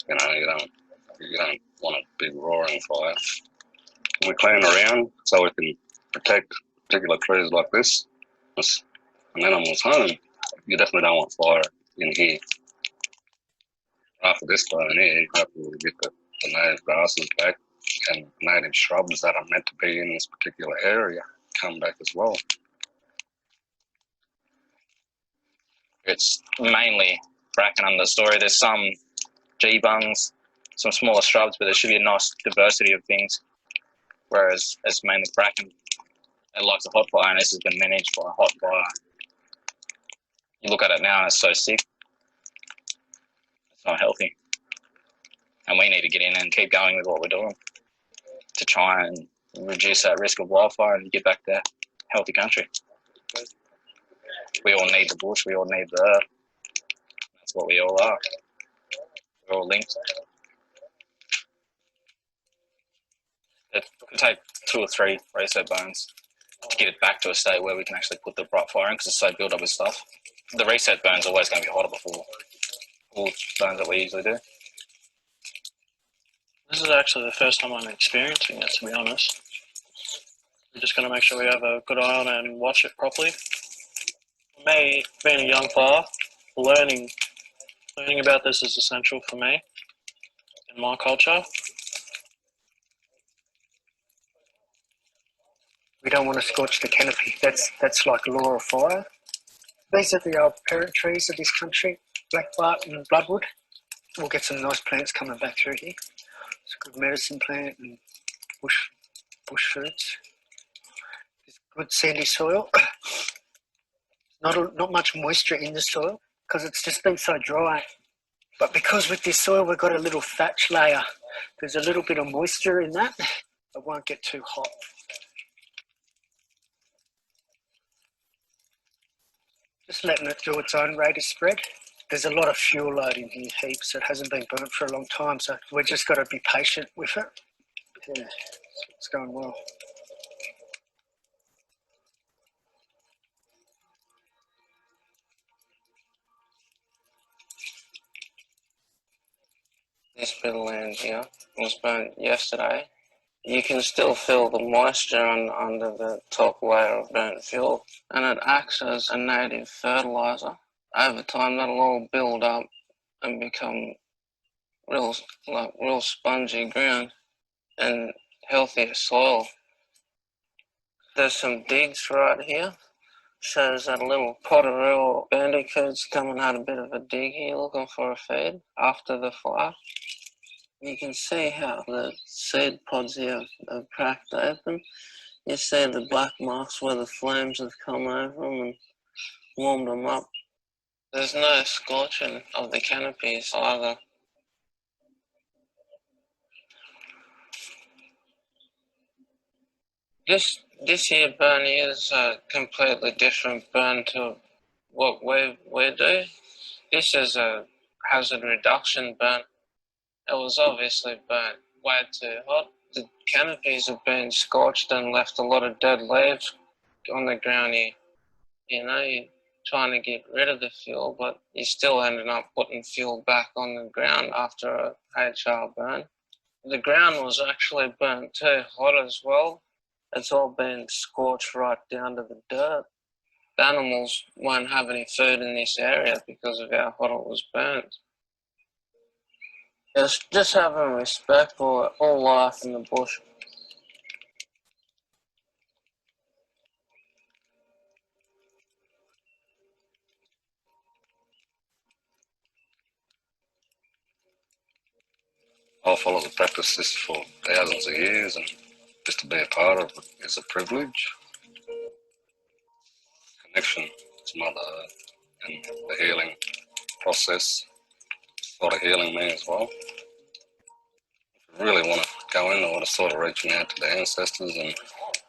You know, you don't want a big roaring fire. And we clean around so we can protect particular trees like this. An animal's home. You definitely don't want fire in here. After this burn here, after we get the native grasses back and native shrubs that are meant to be in this particular area come back as well. It's mainly bracken under the story. There's some G-bungs, some smaller shrubs, but there should be a nice diversity of things. Whereas it's mainly bracken. It likes a hot fire, and this has been managed by a hot fire. You look at it now and it's so sick. It's not healthy. And we need to get in and keep going with what we're doing to try and reduce that risk of wildfire and get back to healthy country. We all need the bush, we all need the earth. That's what we all are. We're all linked. It could take 2 or 3 reset burns to get it back to a state where we can actually put the bright fire in, because it's so built up with stuff. The reset burn's always going to be hotter before all burns that we usually do. This is actually the first time I'm experiencing it, to be honest. We're just going to make sure we have a good eye on it and watch it properly. For me, being a young player, learning about this is essential for me in my culture. We don't want to scorch the canopy. That's like law of fire. These are the old parent trees of this country, blackbark and bloodwood. We'll get some nice plants coming back through here. It's a good medicine plant and bush fruits. It's good sandy soil. Not much moisture in the soil because it's just been so dry. But because with this soil we've got a little thatch layer, there's a little bit of moisture in that. It won't get too hot. Just letting it do its own rate of spread. There's a lot of fuel load in here, heaps. It hasn't been burnt for a long time, so we've just got to be patient with it. Yeah, it's going well. This bit of land here was burnt yesterday. You can still feel the moisture under the top layer of burnt fuel, and it acts as a native fertiliser. Over time, that'll all build up and become real spongy ground and healthier soil. There's some digs right here. Shows that a little potteroo bandicoot's come and had a bit of a dig here looking for a feed after the fire. You can see how the seed pods here have cracked open. You see the black marks where the flames have come over them and warmed them up. There's no scorching of the canopies either. This here burn is a completely different burn to what we do. This is a hazard reduction burn. It was obviously burnt way too hot. The canopies have been scorched and left a lot of dead leaves on the ground here. You know, you're trying to get rid of the fuel, but you still ended up putting fuel back on the ground after a HR burn. The ground was actually burnt too hot as well. It's all been scorched right down to the dirt. The animals won't have any food in this area because of how hot it was burnt. Just having respect for all life in the bush. I've followed the practices for thousands of years, and just to be a part of it is a privilege. Connection to Mother Earth and the healing process. A lot of healing there as well. If you really want to go in, I would have sort of reaching out to the ancestors, and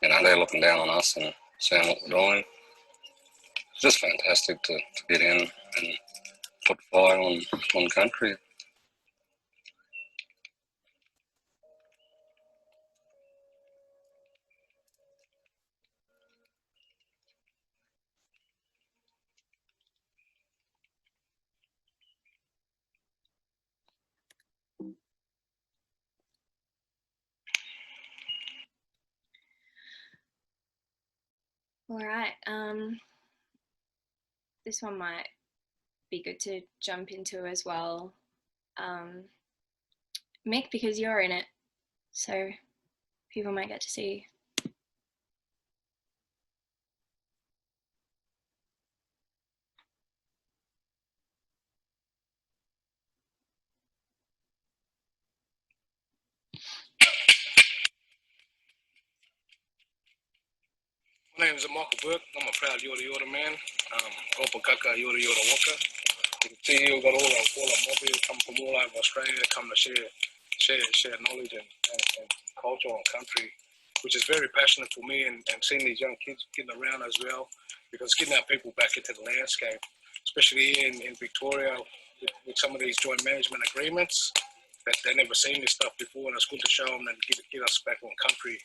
they're looking down on us and seeing what we're doing. It's just fantastic to get in and put fire on country. All right. This one might be good to jump into as well, Mick, because you're in it, so people might get to see. My name is Michael Burke. I'm a proud Yorta Yorta man. Opakaka Yorta Yorta Waka. You can see here we've got all our mobile come from all over Australia, come to share knowledge and culture and country, which is very passionate for me, and seeing these young kids getting around as well, because getting our people back into the landscape, especially here in Victoria with some of these joint management agreements, that they never seen this stuff before, and it's good to show them and get us back on country,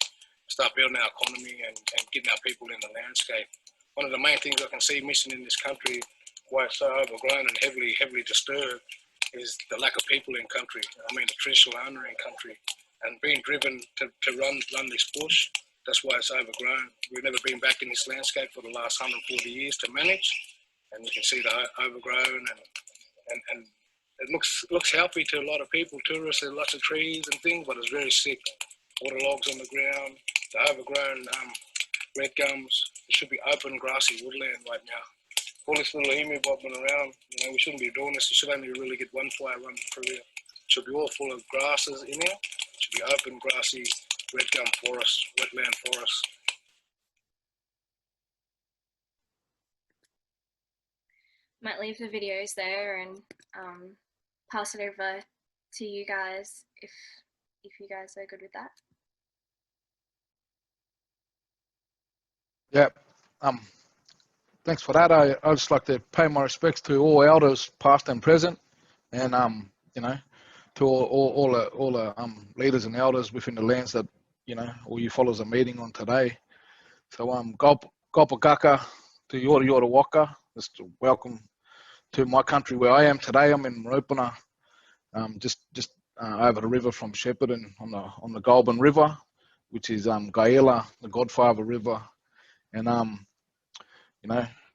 start building our economy and getting our people in the landscape. One of the main things I can see missing in this country, why it's so overgrown and heavily disturbed, is the lack of people in country. I mean, the traditional owner in country, and being driven to run this bush. That's why it's overgrown. We've never been back in this landscape for the last 140 years to manage, and you can see the overgrown and it looks healthy to a lot of people, tourists. There's lots of trees and things, but it's very sick. Water logs on the ground, the overgrown red gums. It should be open, grassy woodland right now. All this little emu bobbing around, we shouldn't be doing this. You should only really get one fire running through here. It should be all full of grasses in here. It should be open, grassy, red gum forest, wetland forest. Might leave the videos there and pass it over to you guys if you guys are good with that. Yeah. Thanks for that. I'd just like to pay my respects to all elders, past and present, and to all the leaders and elders within the lands that all you followers are meeting on today. So Gopagaka to Yorta Waka. Just welcome to my country where I am today. I'm in Ropuna, just over the river from Shepparton on the Goulburn River, which is Gaela, the Godfather River, and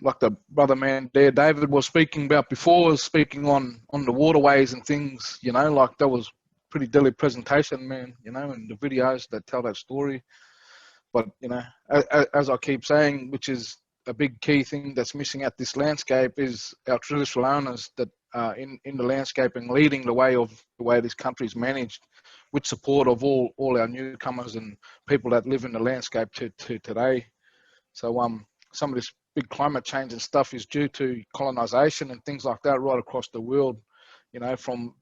like the brother man there, David was speaking about before, was speaking on the waterways and things, like that was pretty deadly presentation, man, and the videos that tell that story. But, as I keep saying, which is a big key thing that's missing at this landscape, is our traditional owners that are in the landscape and leading the way of the way this country is managed, with support of all our newcomers and people that live in the landscape to today. So some of this big climate change and stuff is due to colonization and things like that right across the world, from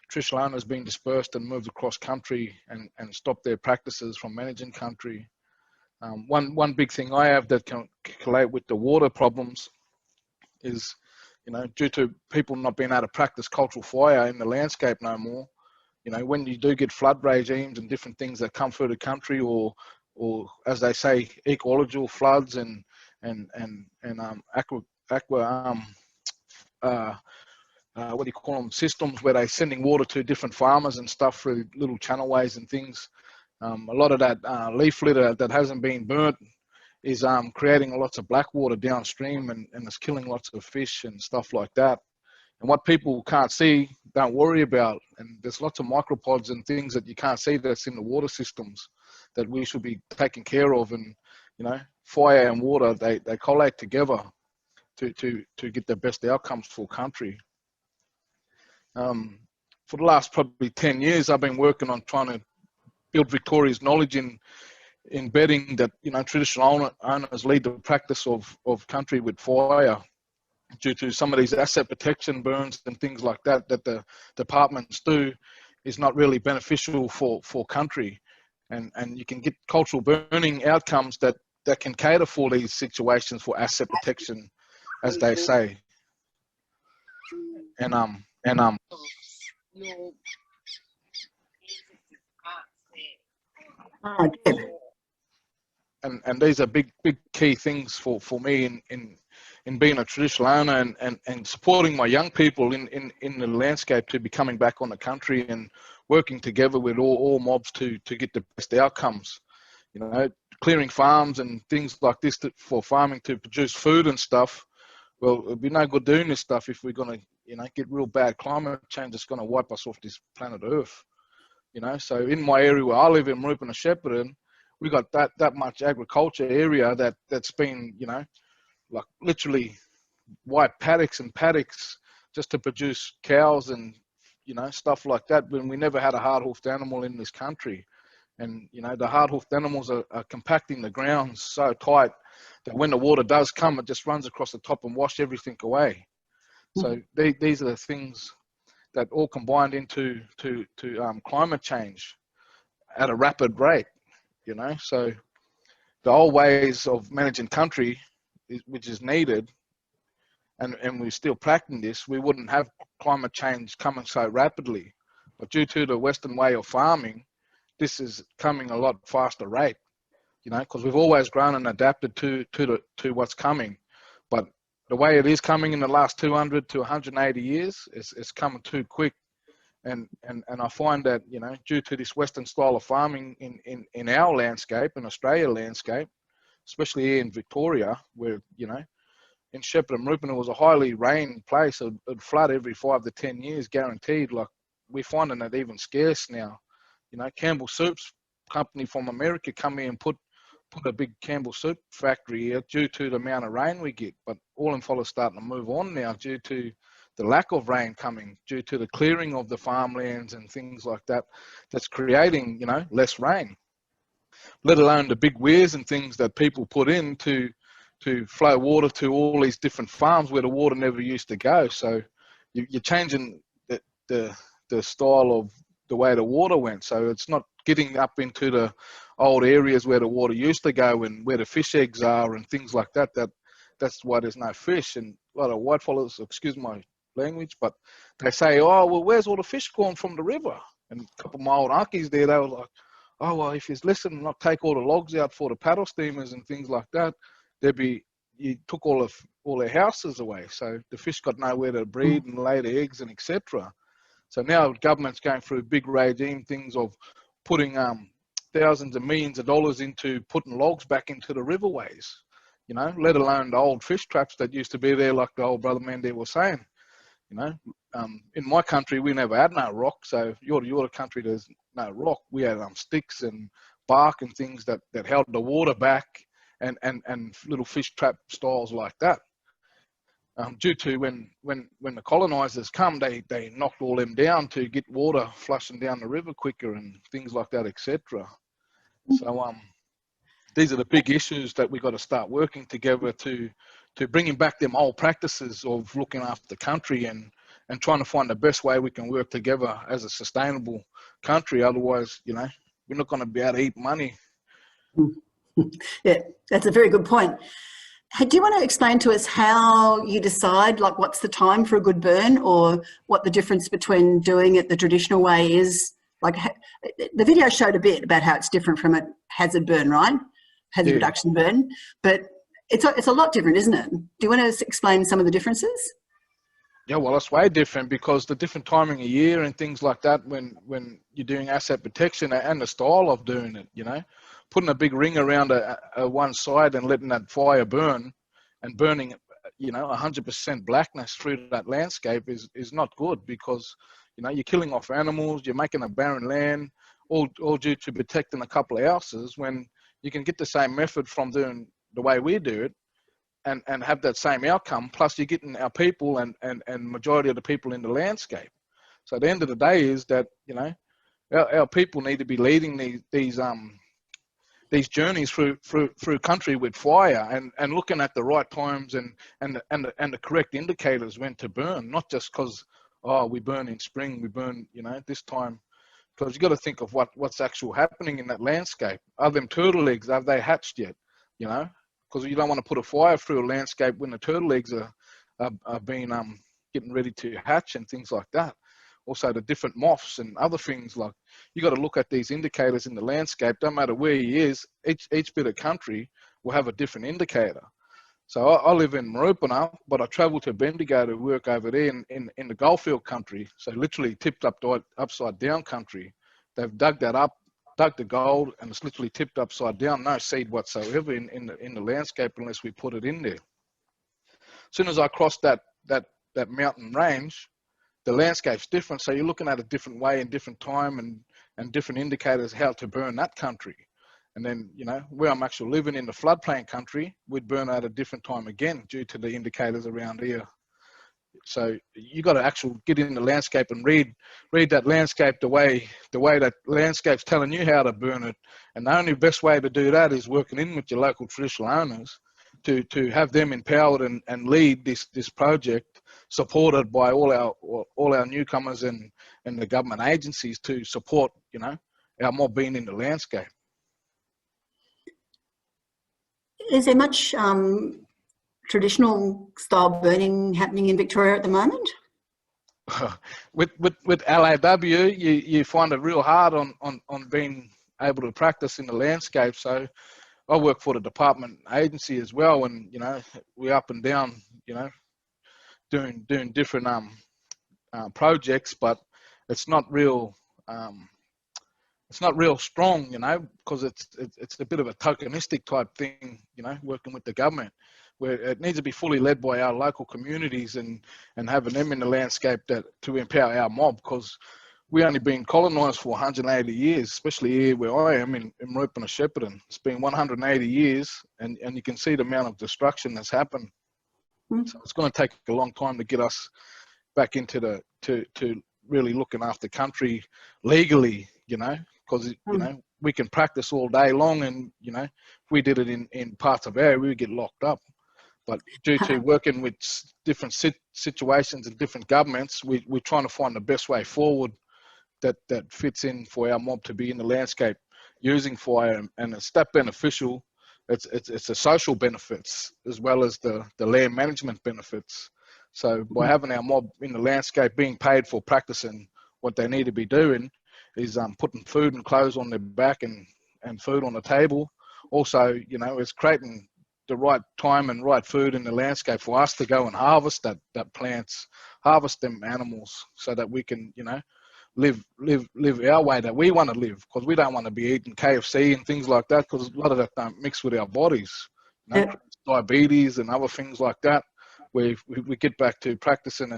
traditional owners being dispersed and moved across country and stop their practices from managing country. One big thing I have that can collate with the water problems is, due to people not being able to practice cultural fire in the landscape no more, when you do get flood regimes and different things that come through the country, or as they say, ecological floods and what do you call them, systems where they're sending water to different farmers and stuff through little channelways and things. A lot of that leaf litter that hasn't been burnt is creating lots of black water downstream and it's killing lots of fish and stuff like that. And what people can't see, don't worry about. And there's lots of micropods and things that you can't see that's in the water systems that we should be taking care of. And, fire and water, they collate together to get the best outcomes for country. For the last probably 10 years, I've been working on trying to build Victoria's knowledge in embedding that, traditional owners lead the practice of country with fire, due to some of these asset protection burns and things like that the departments do is not really beneficial for country. And you can get cultural burning outcomes that can cater for these situations for asset protection, as they say. And these are big key things for me in being a traditional owner and supporting my young people in the landscape to be coming back on the country and working together with all mobs to get the best outcomes. Clearing farms and things like this for farming to produce food and stuff. Well, it'd be no good doing this stuff if we're going to, get real bad climate change that's going to wipe us off this planet Earth. So in my area where I live in Marupana Shepparton, we got that much agriculture area that's been, like literally white paddocks and paddocks just to produce cows and, stuff like that, when we never had a hard-hoofed animal in this country. And, the hard-hoofed animals are compacting the ground so tight that when the water does come, it just runs across the top and wash everything away. So these are the things that all combined into climate change at a rapid rate, So the old ways of managing country, which is needed, and we're still practicing this, we wouldn't have climate change coming so rapidly. But due to the Western way of farming, this is coming a lot faster rate, you know, because we've always grown and adapted to what's coming. But the way it is coming in the last 200 to 180 years, it's coming too quick. And I find that, you know, due to this Western style of farming in our landscape, in Australia landscape, especially here in Victoria, where, you know, in Shepherd and Rupert, it was a highly rain place. It'd flood every 5 to 10 years, guaranteed. Like, we're finding it even scarce now. You know, Campbell Soup's company from America come here and put a big Campbell Soup factory here due to the amount of rain we get. But all them fellas starting to move on now due to the lack of rain coming, due to the clearing of the farmlands and things like that. That's creating, you know, less rain. Let alone the big weirs and things that people put in to flow water to all these different farms where the water never used to go. So you're changing the style of the way the water went. So it's not getting up into the old areas where the water used to go and where the fish eggs are and things like that. That's why there's no fish. And a lot of white fellas, excuse my language, but they say, oh, well, where's all the fish gone from the river? And a couple of my old uncles there, they were like, oh, well, if you listen, not take all the logs out for the paddle steamers and things like that, you took all their houses away. So the fish got nowhere to breed and lay their eggs and etc. So now government's going through big regime things of putting thousands of millions of dollars into putting logs back into the riverways, you know, let alone the old fish traps that used to be there, like the old brother man there was saying. You know, in my country, we never had no rock. So your country, there's no rock. We had sticks and bark and things that held the water back and little fish trap styles like that. Due to when the colonizers come, they knocked all them down to get water flushing down the river quicker and things like that, etc. So these are the big issues that we got to start working together to bringing back them old practices of looking after the country and trying to find the best way we can work together as a sustainable country. Otherwise, you know, we're not going to be able to eat money. Yeah, that's a very good point. Do you want to explain to us how you decide, like, what's the time for a good burn, or what the difference between doing it the traditional way is? Like, the video showed a bit about how it's different from a hazard burn, right? Hazard reduction burn, but it's a lot different, isn't it? Do you want to explain some of the differences? Yeah, well, it's way different because the different timing of year and things like that when you're doing asset protection and the style of doing it, you know, putting a big ring around one side and letting that fire burn and burning, you know, 100% blackness through that landscape is not good because, you know, you're killing off animals, you're making a barren land, all due to protecting a couple of houses when you can get the same method from doing the way we do it and have that same outcome, plus you're getting our people and majority of the people in the landscape. So at the end of the day is that, you know, our people need to be leading these journeys through country with fire and looking at the right times and the correct indicators when to burn, not just because, oh, we burn in spring, we burn, you know, this time. Because you got to think of what's actually happening in that landscape. Are them turtle eggs, have they hatched yet? You know, because you don't want to put a fire through a landscape when the turtle eggs are being getting ready to hatch and things like that. Also the different moths and other things, like you got to look at these indicators in the landscape. Don't matter where he is, each bit of country will have a different indicator. So I live in Marupana, but I travel to Bendigo to work over there in the goldfield country. So literally tipped upside down country. They've dug that up, dug the gold, and it's literally tipped upside down. No seed whatsoever in the landscape unless we put it in there. As soon as I cross that mountain range, the landscape's different. So you're looking at a different way and different time and different indicators how to burn that country. And then, you know, where I'm actually living in the floodplain country, we'd burn at a different time again due to the indicators around here. So you got to actually get in the landscape and read that landscape the way that landscape's telling you how to burn it. And the only best way to do that is working in with your local traditional owners to have them empowered and lead this project, supported by all our newcomers and the government agencies to support, you know, our mob being in the landscape. Is there much traditional style burning happening in Victoria at the moment? with LAW, you find it real hard on being able to practice in the landscape. So I work for the department agency as well, and we're up and down, doing different projects, but it's not real. It's not real strong, because it's a bit of a tokenistic type thing, working with the government, where it needs to be fully led by our local communities and having them in the landscape to empower our mob, because we only been colonised for 180 years, especially here where I am in Rupert and Shepparton. It's been 180 years, and you can see the amount of destruction that's happened. So it's going to take a long time to get us back into to really looking after country legally, because we can practice all day long, and if we did it in parts of area, we would get locked up. But due to working with different situations and different governments, we're trying to find the best way forward that fits in for our mob to be in the landscape using fire, and it's that beneficial. It's the social benefits as well as the land management benefits. So by having our mob in the landscape being paid for practicing what they need to be doing is putting food and clothes on their back and food on the table. Also, it's creating the right time and right food in the landscape for us to go and harvest that plants, harvest them animals, so that we can, live our way that we want to live, because we don't want to be eating KFC and things like that, because a lot of that don't mix with our bodies. Diabetes and other things like that, where we get back to practicing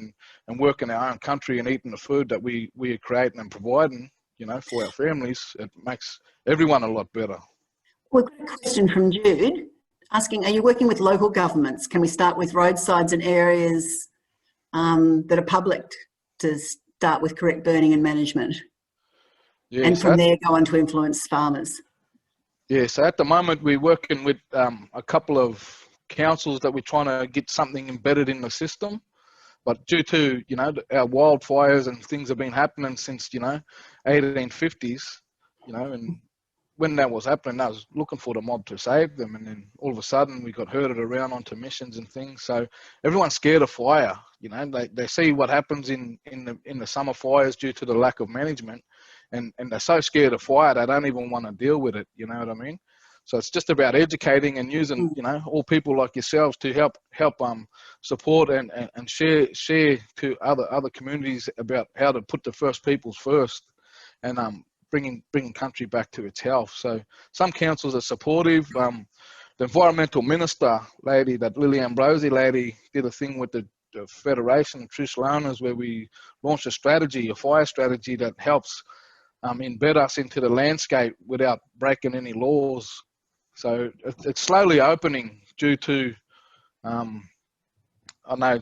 and working our own country and eating the food that we are creating and providing, for our families. It makes everyone a lot better. We've got a question from Jude asking, are you working with local governments? Can we start with roadsides and areas that are public to start with correct burning and management? Yeah, and from there go on to influence farmers? Yeah, so at the moment we're working with a couple of councils that we're trying to get something embedded in the system. But due to, our wildfires and things have been happening since, 1850s, and when that was happening, I was looking for the mob to save them, and then all of a sudden we got herded around onto missions and things. So everyone's scared of fire. They see what happens in the summer fires due to the lack of management, and they're so scared of fire they don't even want to deal with it. You know what I mean? So it's just about educating and using, all people like yourselves to help support and share to other communities about how to put the first peoples first, and bringing country back to its health. So some councils are supportive. The environmental minister lady, that Lily Ambrosi lady, did a thing with the Federation of Traditional Owners where we launched a fire strategy that helps embed us into the landscape without breaking any laws. So it's slowly opening due to,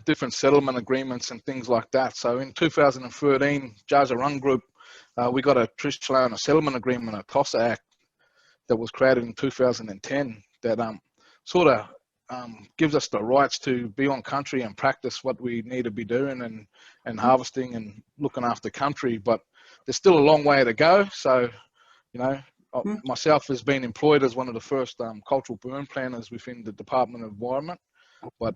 different settlement agreements and things like that. So in 2013, Jazarung Group, we got a Traditional Owner Settlement Agreement, a TOSA Act, that was created in 2010 that gives us the rights to be on country and practice what we need to be doing and harvesting and looking after country. But there's still a long way to go. So, myself has been employed as one of the first cultural burn planners within the Department of Environment, but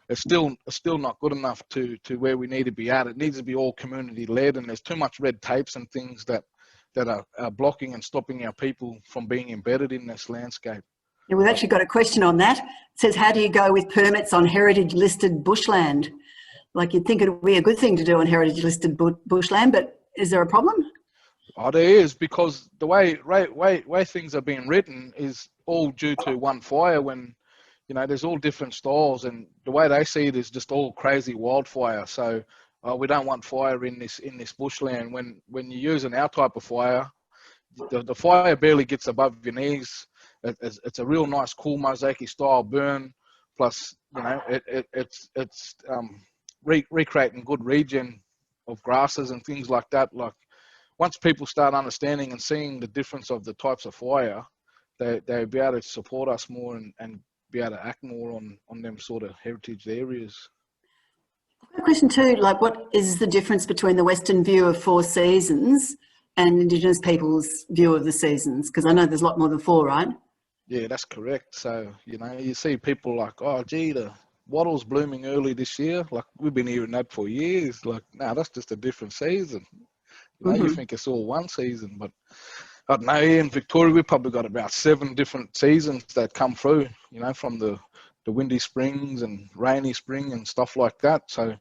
it's still not good enough to where we need to be at. It needs to be all community led, and there's too much red tapes and things that are blocking and stopping our people from being embedded in this landscape. Yeah, we've actually got a question on that. It says, how do you go with permits on heritage listed bushland? Like, you'd think it would be a good thing to do on heritage listed bushland, but is there a problem? Oh, there is, because the way things are being written is all due to one fire, when there's all different styles, and the way they see it is just all crazy wildfire. So we don't want fire in this bushland. When you're using our type of fire, the fire barely gets above your knees. It's a real nice, cool mosaic style burn. Plus, it's recreating good regen of grasses and things like that. Like, once people start understanding and seeing the difference of the types of fire, they'll be able to support us more and be able to act more on them sort of heritage areas. I've got a question too, like, what is the difference between the Western view of 4 seasons and Indigenous people's view of the seasons? Because I know there's a lot more than 4, right? Yeah, that's correct. So, you see people like, oh, gee, the wattle's blooming early this year. Like, we've been hearing that for years. Like, no, that's just a different season. You know, you think it's all one season, but I don't know, here in Victoria, we've probably got about 7 different seasons that come through, you know, from the windy springs and rainy spring and stuff like that. So,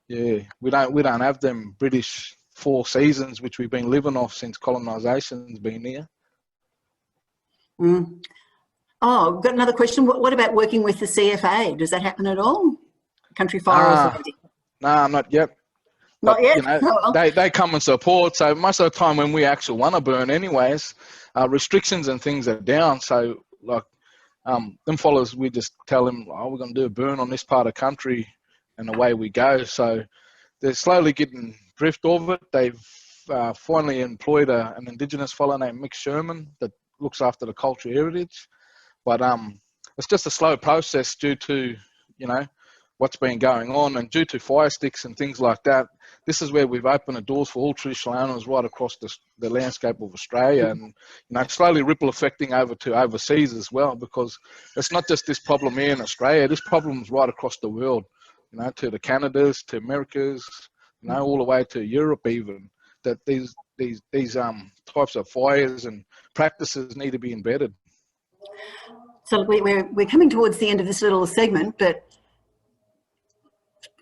yeah, we don't have them British 4 seasons, which we've been living off since colonisation's been here. Mm. Oh, I've got another question. What about working with the CFA? Does that happen at all? Country Fire Authority? Nah, not yet. Not yet? You know, they come and support. So most of the time when we actually want to burn anyways, restrictions and things are down. So, like, them fellas, we just tell them, oh, we're going to do a burn on this part of country, and away we go. So they're slowly getting drift of it. They've finally employed an Indigenous fellow named Mick Sherman that looks after the cultural heritage. But it's just a slow process due to, you know, what's been going on, and due to fire sticks and things like that. This is where we've opened the doors for all traditional owners right across the landscape of Australia, and, you know, slowly ripple affecting over to overseas as well, because it's not just this problem here in Australia. This problem's right across the world, you know, to the Canadas, to Americas, you know, all the way to Europe even. That these types of fires and practices need to be embedded. So we're coming towards the end of this little segment, but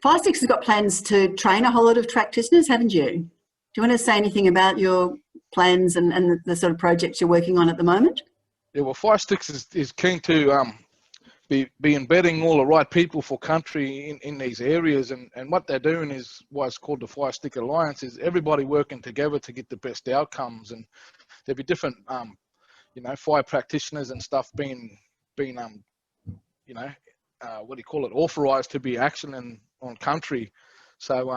Firesticks has got plans to train a whole lot of practitioners, haven't you? Do you want to say anything about your plans and the sort of projects you're working on at the moment? Yeah, well, Firesticks is keen to be embedding all the right people for country in these areas, and what they're doing is what's called the Firesticks Alliance, is everybody working together to get the best outcomes, and there'll be different you know, fire practitioners and stuff being you know, what do you call it, authorised to be actioning on country. So,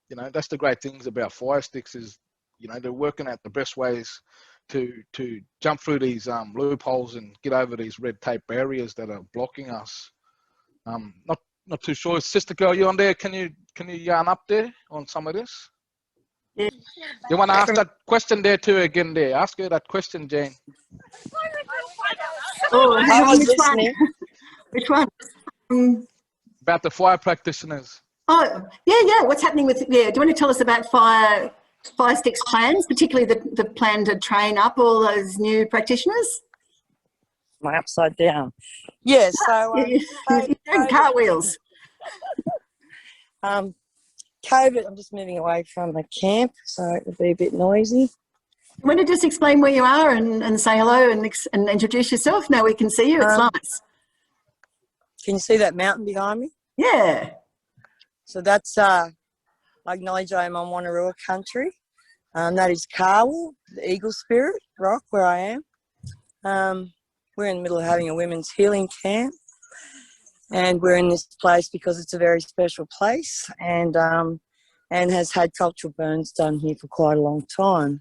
you know, that's the great things about Firesticks is, you know, they're working out the best ways to jump through these loopholes and get over these red tape barriers that are blocking us. Not too sure. Sister girl, you on there? Can you yarn up there on some of this? Yeah. You want to ask that question there too again there? Ask her that question, Jane. Oh, I was which listening. one? Which one? About the fire practitioners. Oh, yeah. What's happening with, do you want to tell us about Firesticks plans, particularly the plan to train up all those new practitioners? My upside down. Yeah, so you're doing cartwheels. COVID, I'm just moving away from the camp, so it'll be a bit noisy. You want to just explain where you are and say hello and introduce yourself? Now we can see you. It's nice. Can you see that mountain behind me? Yeah. So that's, I acknowledge I'm on Wanneroo country. That is Carwell, the Eagle Spirit Rock, where I am. We're in the middle of having a women's healing camp, and we're in this place because it's a very special place, and has had cultural burns done here for quite a long time.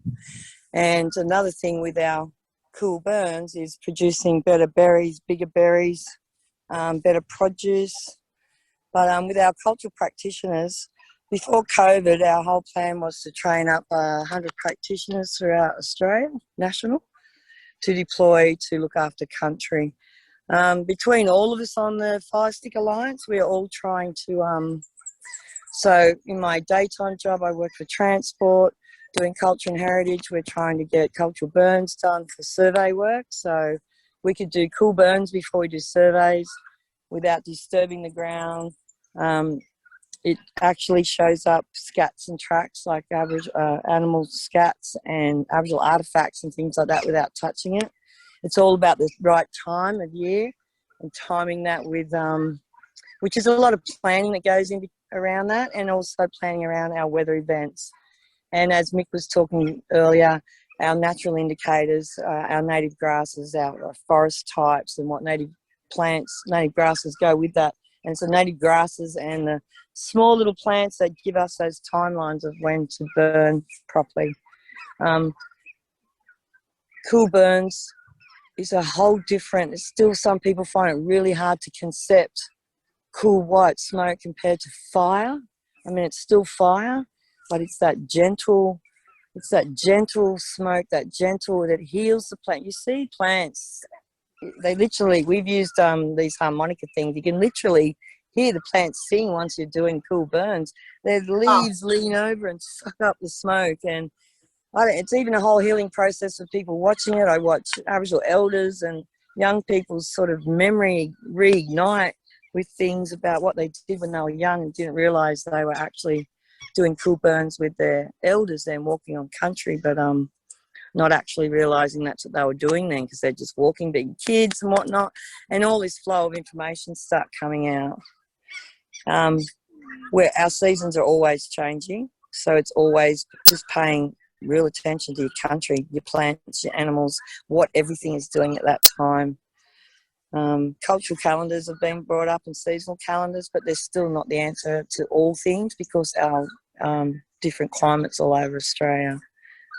And another thing with our cool burns is producing better berries, bigger berries, better produce. But with our cultural practitioners, before COVID, our whole plan was to train up 100 practitioners throughout Australia, national, to deploy to look after country. Between all of us on the Firesticks Alliance, we're all trying to, so in my daytime job, I work for transport, doing culture and heritage. We're trying to get cultural burns done for survey work. So we could do cool burns before we do surveys without disturbing the ground. It actually shows up scats and tracks like animal scats and Aboriginal artefacts and things like that without touching it. It's all about the right time of year and timing that with, which is a lot of planning that goes in around that, and also planning around our weather events. And as Mick was talking earlier, our natural indicators, our native grasses, our forest types and what native plants, native grasses go with that. And it's the native grasses and the small little plants that give us those timelines of when to burn properly. Cool burns is a whole different, still some people find it really hard to concept cool white smoke compared to fire. I mean, it's still fire, but it's that gentle smoke, that heals the plant. You see plants, they literally, we've used these harmonica things, you can literally hear the plants sing once you're doing cool burns. Their leaves lean over and suck up the smoke, and it's even a whole healing process for people watching it. I watch Aboriginal elders and young people's sort of memory reignite with things about what they did when they were young and didn't realise they were actually doing cool burns with their elders then walking on country, but not actually realising that's what they were doing then, because they're just walking, being kids and whatnot, and all this flow of information start coming out. Where our seasons are always changing, so it's always just paying real attention to your country, your plants, your animals, what everything is doing at that time. Cultural calendars have been brought up and seasonal calendars, but they're still not the answer to all things, because our different climates all over Australia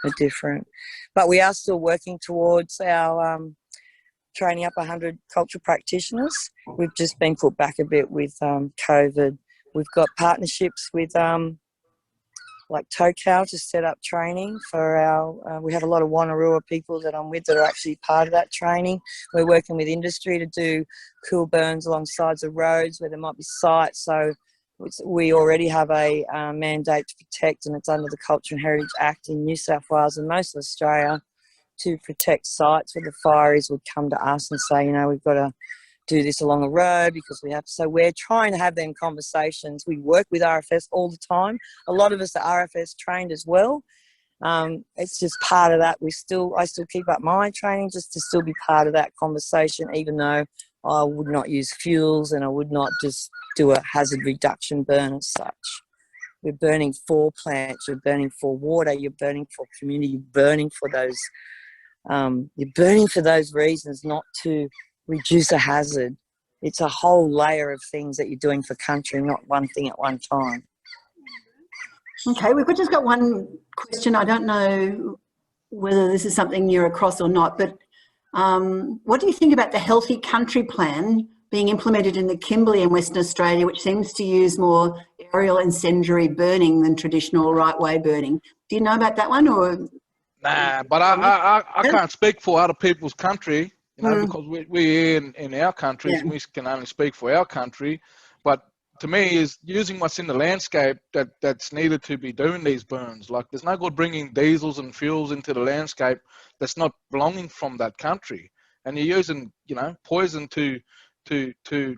are different. But we are still working towards our training up 100 cultural practitioners. We've just been put back a bit with COVID. We've got partnerships with like Tocal to set up training for our, we have a lot of Wanneroo people that I'm with that are actually part of that training. We're working with industry to do cool burns along sides of roads where there might be sites. So we already have a mandate to protect, and it's under the Culture and Heritage Act in New South Wales and most of Australia, to protect sites where the fireys would come to us and say, you know, we've got to do this along a road because we have to. So we're trying to have them conversations. We work with RFS all the time. A lot of us are RFS trained as well. It's just part of that. I still keep up my training just to still be part of that conversation, even though I would not use fuels and I would not just do a hazard reduction burn as such. We're burning for plants, you're burning for water, you're burning for community, you're burning for those reasons, not to reduce a hazard. It's a whole layer of things that you're doing for country, not one thing at one time. Okay, we've just got one question. I don't know whether this is something you're across or not, but what do you think about the Healthy Country Plan being implemented in the Kimberley in Western Australia, which seems to use more aerial incendiary burning than traditional right-way burning? Do you know about that one? Or nah, but I can't speak for other people's country, you know, because we're in our countries and we can only speak for our country. But to me, is using what's in the landscape that's needed to be doing these burns. Like, there's no good bringing diesels and fuels into the landscape that's not belonging from that country. And you're using, you know, poison to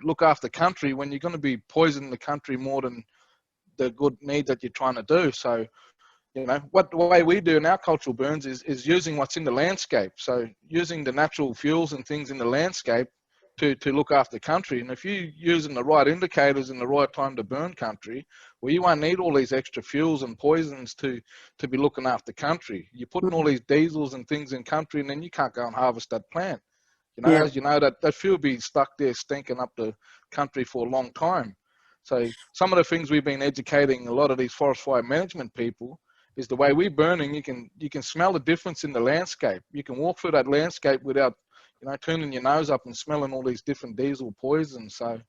look after country when you're going to be poisoning the country more than the good need that you're trying to do. So, you know, the way we do in our cultural burns is using what's in the landscape. So using the natural fuels and things in the landscape to look after country. And if you're using the right indicators in the right time to burn country, well, you won't need all these extra fuels and poisons to be looking after country. You're putting all these diesels and things in country, and then you can't go and harvest that plant. You know, as you know, that fuel be stuck there stinking up the country for a long time. So some of the things we've been educating a lot of these forest fire management people is the way we're burning. You can smell the difference in the landscape. You can walk through that landscape without, you know, turning your nose up and smelling all these different diesel poisons. So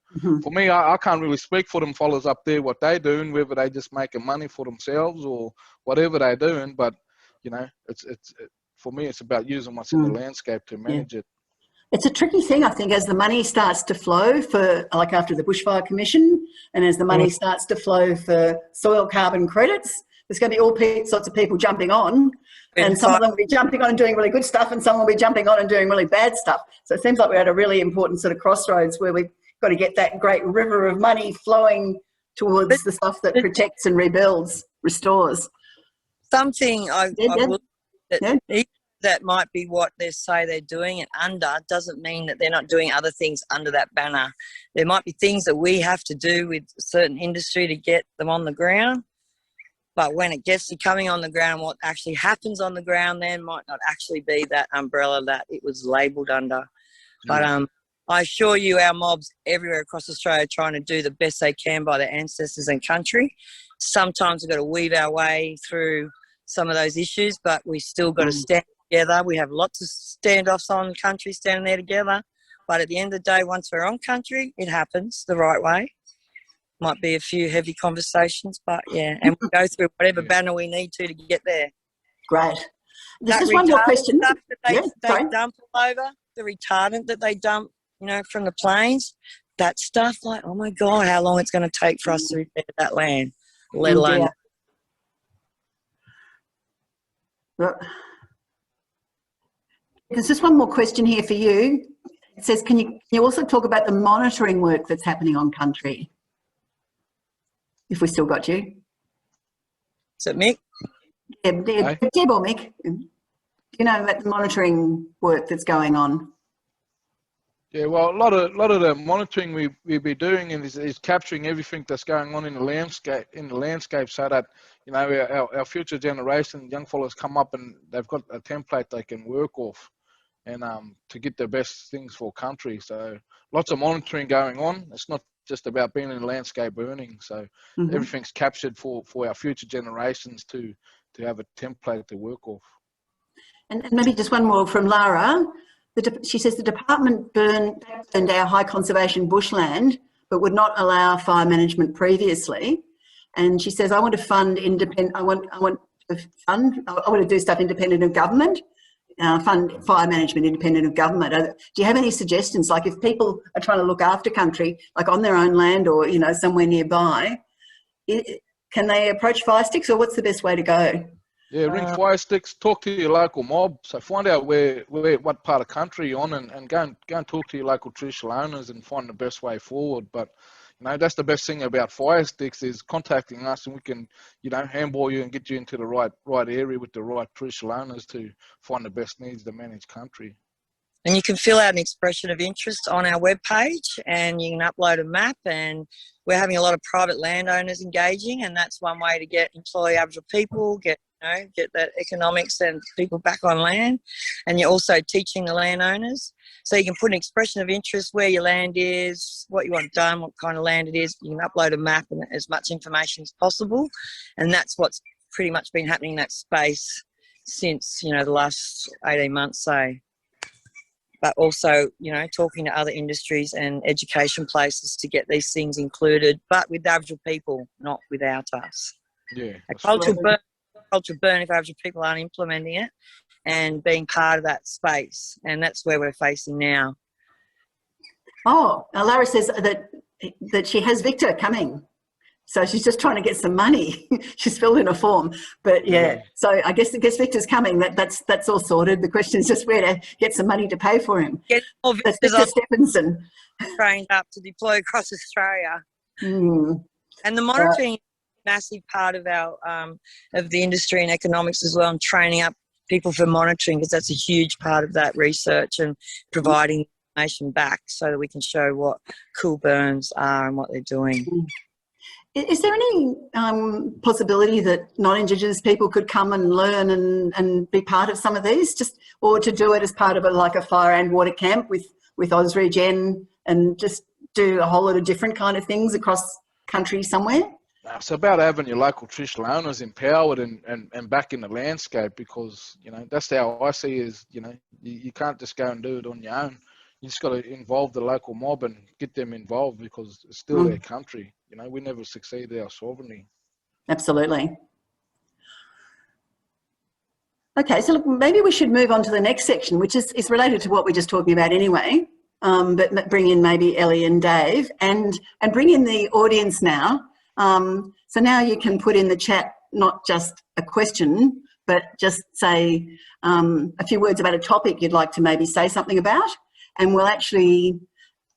for me, I can't really speak for them fellas up there, what they doing, whether they just making money for themselves or whatever they're doing. But, you know, for me, it's about using what's in the landscape to manage it. it's a tricky thing, I think, as the money starts to flow for, like after the Bushfire Commission, and as the money starts to flow for soil carbon credits, there's going to be all sorts of people jumping on, and some of them will be jumping on and doing really good stuff, and some will be jumping on and doing really bad stuff. So it seems like we're at a really important sort of crossroads where we've got to get that great river of money flowing towards the stuff that protects and rebuilds, restores. Something that might be what they say they're doing it under doesn't mean that they're not doing other things under that banner. There might be things that we have to do with certain industry to get them on the ground. But when it gets to coming on the ground, what actually happens on the ground then might not actually be that umbrella that it was labelled under. But I assure you our mobs everywhere across Australia are trying to do the best they can by their ancestors and country. Sometimes we've got to weave our way through some of those issues, but we still got to stand together. We have lots of standoffs on country standing there together. But at the end of the day, once we're on country, it happens the right way. Might be a few heavy conversations, but yeah, and we go through whatever banner we need to get there. Great. There's just one more question. Stuff that they dump all over, the retardant that they dump, you know, from the planes, that stuff, like, oh my God, how long it's going to take for us to repair that land, let Oh, alone. dear. Well, there's just one more question here for you. It says, can you also talk about the monitoring work that's happening on country? If we still got you. Is it Mick? Yeah, Deb or Mick. You know about the monitoring work that's going on. Yeah, well, a lot of the monitoring we be doing is capturing everything that's going on in the landscape, so that, you know, our future generation, young fellows, come up and they've got a template they can work off, and to get the best things for country. So lots of monitoring going on. It's not just about being in landscape burning. So everything's captured for our future generations to have a template to work off. And maybe just one more from Lara. She says the department burned our high conservation bushland, but would not allow fire management previously. And she says, I want to fund independent. I want to do stuff independent of government. Fund fire management independent of government. Do you have any suggestions? Like, if people are trying to look after country, like on their own land or, you know, somewhere nearby, can they approach Firesticks, or what's the best way to go? Yeah, ring Firesticks, talk to your local mob. So find out what part of country you're on, and go and talk to your local traditional owners and find the best way forward. But, you know, that's the best thing about Firesticks, is contacting us, and we can, you know, handball you and get you into the right area with the right traditional owners to find the best needs to manage country. And you can fill out an expression of interest on our webpage, and you can upload a map, and we're having a lot of private landowners engaging, and that's one way to employ Aboriginal people, get that economics and people back on land. And you're also teaching the landowners. So you can put an expression of interest, where your land is, what you want done, what kind of land it is. You can upload a map and as much information as possible. And that's what's pretty much been happening in that space since, you know, the last 18 months, say. But also, you know, talking to other industries and education places to get these things included, but with Aboriginal people, not without us. Yeah. A cultural burn if Aboriginal people aren't implementing it and being part of that space. And that's where we're facing now. Oh, Lara says that she has Victor coming. So she's just trying to get some money. She's filled in a form, but yeah. So I guess Victor's coming. That's all sorted. The question is just where to get some money to pay for him. That's Victor Stephenson. Trained up to deploy across Australia. And the monitoring is a massive part of our of the industry and economics as well, and training up people for monitoring, because that's a huge part of that research, and providing information back so that we can show what cool burns are and what they're doing. Is there any possibility that non-Indigenous people could come and learn and be part of some of these, or to do it as part of a fire and water camp with AusRegen, and just do a whole lot of different kind of things across country somewhere? It's about having your local traditional owners empowered and back in the landscape, because, you know, that's how I see is, you know, you can't just go and do it on your own. You just got to involve the local mob and get them involved, because it's still their country. You know, we never succeed our sovereignty. Absolutely. Okay, so look, maybe we should move on to the next section, which is related to what we're just talking about anyway, but bring in maybe Ellie and Dave, and bring in the audience now. So now you can put in the chat not just a question, but just say a few words about a topic you'd like to maybe say something about. And we'll actually,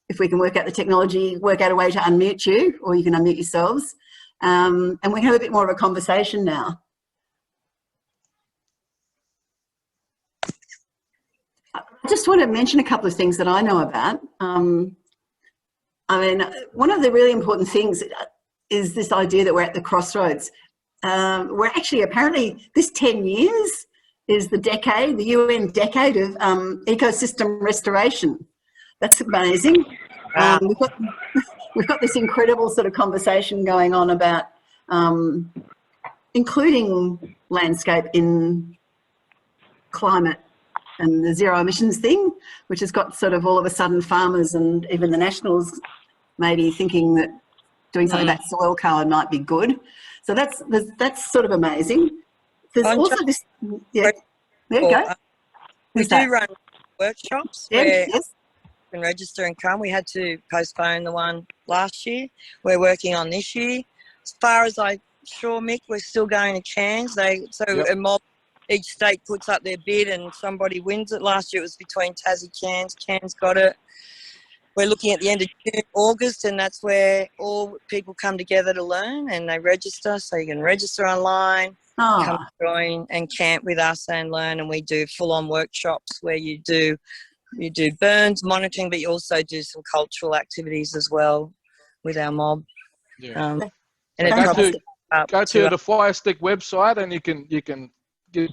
if we can work out the technology, work out a way to unmute you, or you can unmute yourselves. And we can have a bit more of a conversation now. I just want to mention a couple of things that I know about. I mean, one of the really important things is this idea that we're at the crossroads. We're actually, apparently, this 10 years is the decade, the UN decade of ecosystem restoration. That's amazing. We've got this incredible sort of conversation going on about including landscape in climate and the zero emissions thing, which has got sort of all of a sudden farmers and even the Nationals maybe thinking that doing something about soil carbon might be good. So that's sort of amazing. There's also this, yeah, there you go. We do run workshops where can register and come. We had to postpone the one last year. We're working on this year. As far as I'm sure, Mick, we're still going to Cairns. A mob, each state puts up their bid and somebody wins it. Last year it was between Tassie, Cairns. Cairns got it. We're looking at the end of June, August, and that's where all people come together to learn and they register. So you can register online, come join and camp with us and learn. And we do full-on workshops where you do burns monitoring, but you also do some cultural activities as well with our mob. Yeah. And go to the Firestick website and you can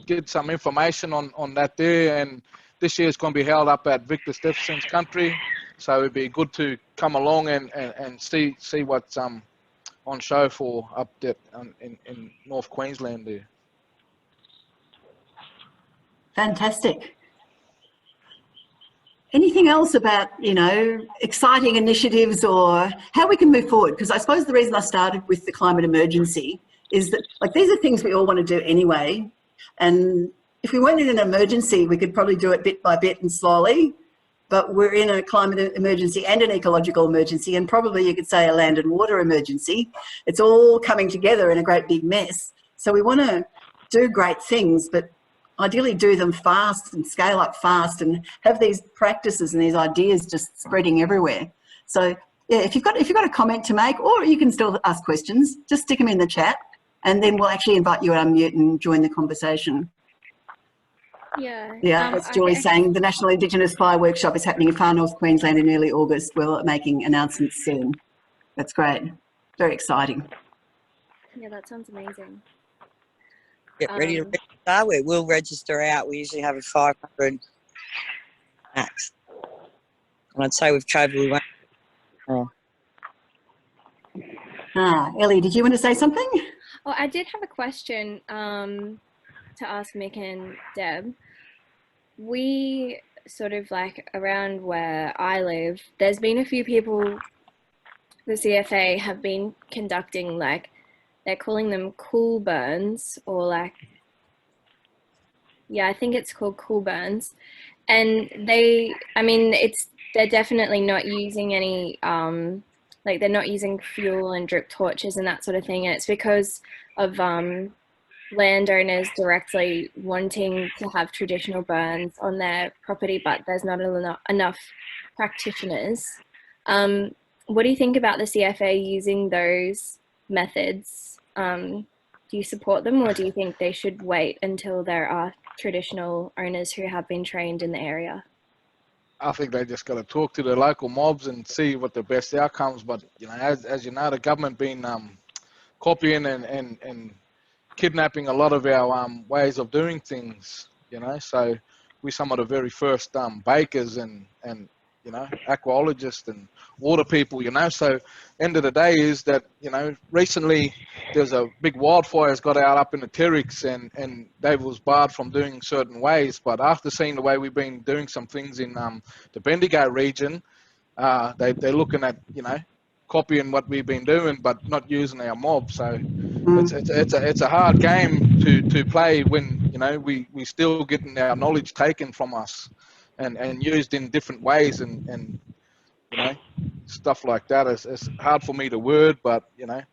get some information on that there. And this year is going to be held up at Victor Stephenson's country, so it'd be good to come along and see what's on show for up there in North Queensland there. Fantastic. Anything else about, exciting initiatives or how we can move forward? Because I suppose the reason I started with the climate emergency is that, these are things we all want to do anyway. And if we weren't in an emergency, we could probably do it bit by bit and slowly. But we're in a climate emergency and an ecological emergency, and probably you could say a land and water emergency. It's all coming together in a great big mess. So we want to do great things, but ideally do them fast and scale up fast and have these practices and these ideas just spreading everywhere. So yeah, if you've got a comment to make, or you can still ask questions, just stick them in the chat and then we'll actually invite you to unmute and join the conversation. Yeah. That's Joy saying the National Indigenous Fire Workshop is happening in far north Queensland in early August. We're making announcements soon. That's great. Very exciting. Yeah, that sounds amazing. Get ready to register. We'll register out. We usually have a 500 max. And I'd say with COVID, we won't. Ellie, did you want to say something? Well, I did have a question to ask Mick and Deb. We sort of around where I live, there's been a few people, the CFA have been conducting they're calling them cool burns, or I think it's called cool burns. And they're definitely not using any, they're not using fuel and drip torches and that sort of thing. And it's because of landowners directly wanting to have traditional burns on their property, but there's not enough practitioners. What do you think about the CFA using those methods? Do you support them, or do you think they should wait until there are traditional owners who have been trained in the area? I think they just got to talk to the local mobs and see what the best outcomes. But as you know, the government been copying and kidnapping a lot of our ways of doing things. So we're some of the very first bakers and aquaologists and water people. So end of the day is that recently there's a big wildfires got out up in the Terricks and they was barred from doing certain ways. But after seeing the way we've been doing some things in the Bendigo region, they're looking at copying what we've been doing, but not using our mob. So it's a hard game to play when we still getting our knowledge taken from us and used in different ways and stuff like that. It's hard for me to word, but a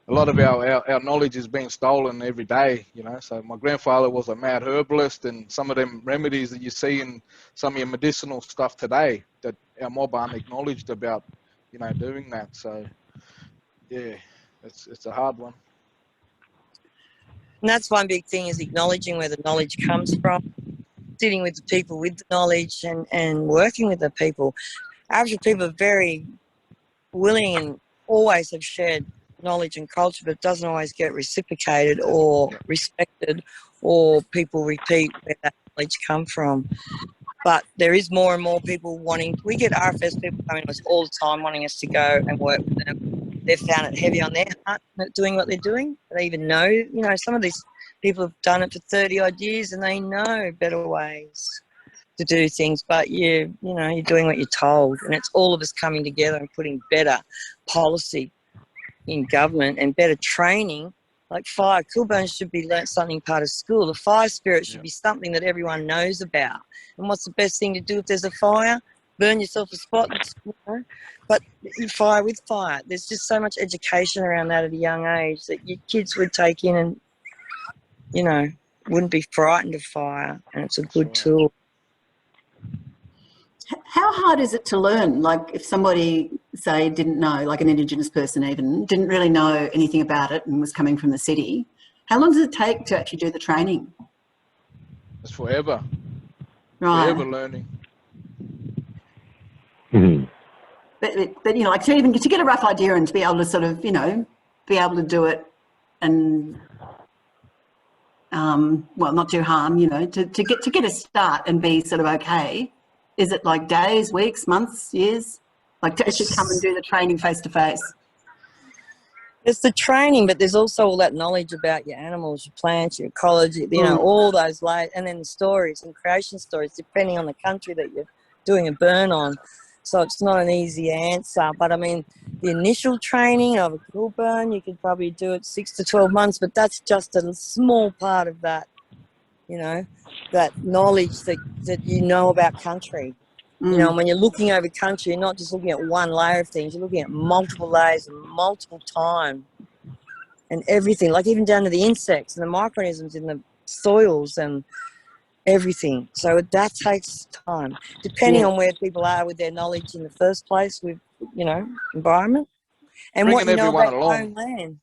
lot of our knowledge is being stolen every day. So my grandfather was a mad herbalist, and some of them remedies that you see in some of your medicinal stuff today that our mob aren't acknowledged about doing that. So yeah, it's a hard one. And that's one big thing, is acknowledging where the knowledge comes from, sitting with the people with the knowledge and working with the people. Aboriginal people are very willing and always have shared knowledge and culture, but it doesn't always get reciprocated or respected, or people repeat where that knowledge come from. But there is more and more people wanting, we get RFS people coming to us all the time wanting us to go and work with them. They've found it heavy on their heart doing what they're doing. They even know, some of these people have done it for 30 odd years and they know better ways to do things, but you're doing what you're told, and it's all of us coming together and putting better policy in government and better training. Like fire, cool burns should be learnt something part of school. The fire spirit should be something that everyone knows about. And what's the best thing to do if there's a fire? burn yourself a spot, you know, but fire with fire. There's just so much education around that at a young age that your kids would take in and, you know, wouldn't be frightened of fire, and it's a good tool. How hard is it to learn? Like if somebody, say, didn't know, like an Indigenous person even, didn't really know anything about it and was coming from the city, how long does it take to actually do the training? It's forever. Right. Forever learning. But you know, like to even to get a rough idea and to be able to sort of, you know, be able to do it and well, not do harm, you know, to get a start and be sort of okay. Is it like days, weeks, months, years? Like to actually come and do the training face to face? There's the training, but there's also all that knowledge about your animals, your plants, your ecology, you know, all those layers, and then the stories and creation stories, depending on the country that you're doing a burn on. So it's not an easy answer, but I mean, the initial training of a cool burn, you could probably do it 6 to 12 months, but that's just a small part of that, you know, that knowledge that you know about country. You know, and when you're looking over country, you're not just looking at one layer of things, you're looking at multiple layers and multiple time and everything, like even down to the insects and the microorganisms in the soils and everything. So that takes time, depending on where people are with their knowledge in the first place with, you know, environment and Bringing what you know everyone about along. your own land.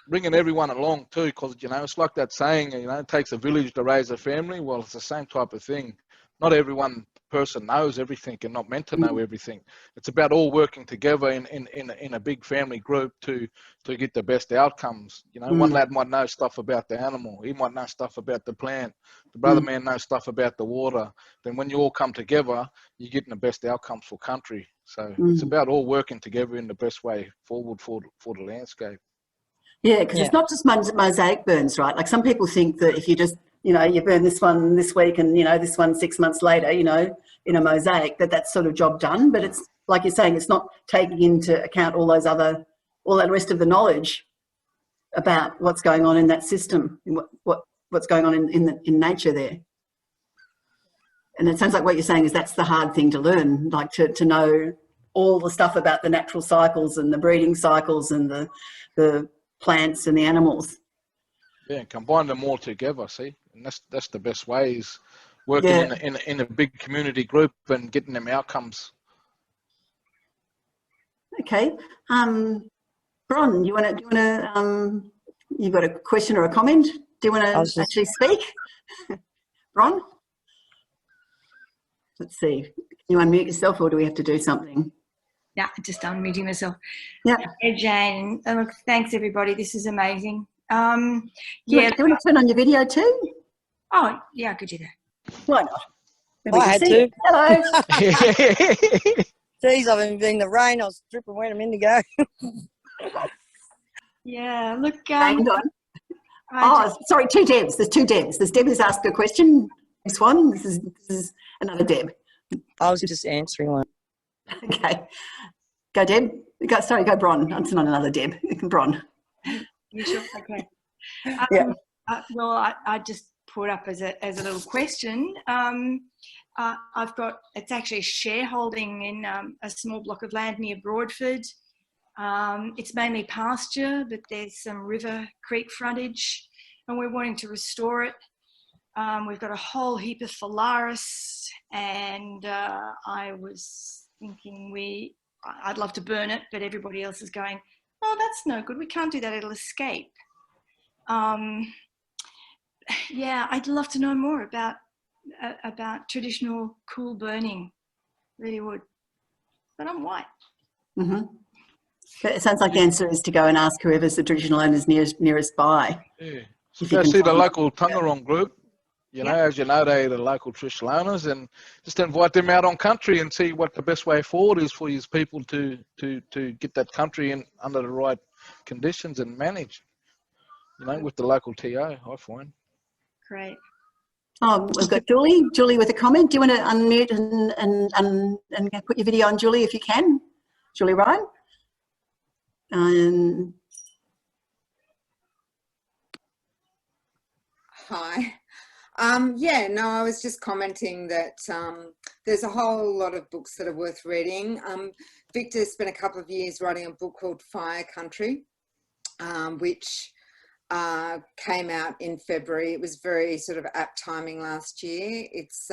Bringing everyone along too, because, you know, it's like that saying, you know, it takes a village to raise a family. Well, it's the same type of thing. Not everyone person knows everything and not meant to know everything. It's about all working together in a big family group to get the best outcomes. You know, one lad might know stuff about the animal. He might know stuff about the plant. The brother man knows stuff about the water. Then when you all come together, you're getting the best outcomes for country. So it's about all working together in the best way forward for the landscape. Yeah, because it's not just mosaic burns, right? Like some people think that if you just, you know, you burn this one this week and, you know, this one 6 months later, you know, in a mosaic, that's sort of job done. But it's like you're saying, it's not taking into account all that rest of the knowledge about what's going on in that system, what's going on in nature there. And it sounds like what you're saying is that's the hard thing to learn, like to know all the stuff about the natural cycles and the breeding cycles and the plants and the animals. Yeah, combine them all together, see? And that's the best way is working in a big community group and getting them outcomes. Okay. Bron, you've got a question or a comment? Do you want to actually speak? Bron? Let's see. Can you unmute yourself or do we have to do something? Yeah, just unmuting myself. Yeah. Hey, Jane. Look, thanks, everybody. This is amazing. Do you want to turn on your video too? Oh, yeah, I could do that. Why not? I had to. Hello. Geez, I've been in the rain. I was dripping wet a minute ago. Yeah, look. Hang on. Sorry, two Debs. There's two Debs. There's Deb who's asked a question. This one. This is another Deb. I was just answering one. Okay. Go, Deb. Go, Bron. It's not another Deb. Bron. You sure? Okay. Yeah. Well, I just put up as a little question. I've got, it's actually shareholding in a small block of land near Broadford. It's mainly pasture, but there's some river creek frontage and we're wanting to restore it. We've got a whole heap of phalaris and I was thinking I'd love to burn it, but everybody else is going, oh, that's no good. We can't do that. It'll escape. Yeah, I'd love to know more about traditional cool burning. Really would. But I'm white. Mm-hmm. It sounds like the answer is to go and ask whoever's the traditional owners nearest by. Yeah. So go see the local Tangerong group. You know, as you know, they're the local traditional owners, and just invite them out on country and see what the best way forward is for his people to get that country in under the right conditions and manage. You know, with the local TO, I find. Great. Oh, we've got Julie. Julie with a comment. Do you want to unmute and put your video on, Julie, if you can? Julie Ryan. Hi. Yeah, no, I was just commenting that there's a whole lot of books that are worth reading. Victor spent a couple of years writing a book called Fire Country, which came out in February. It was very sort of apt timing last year. It's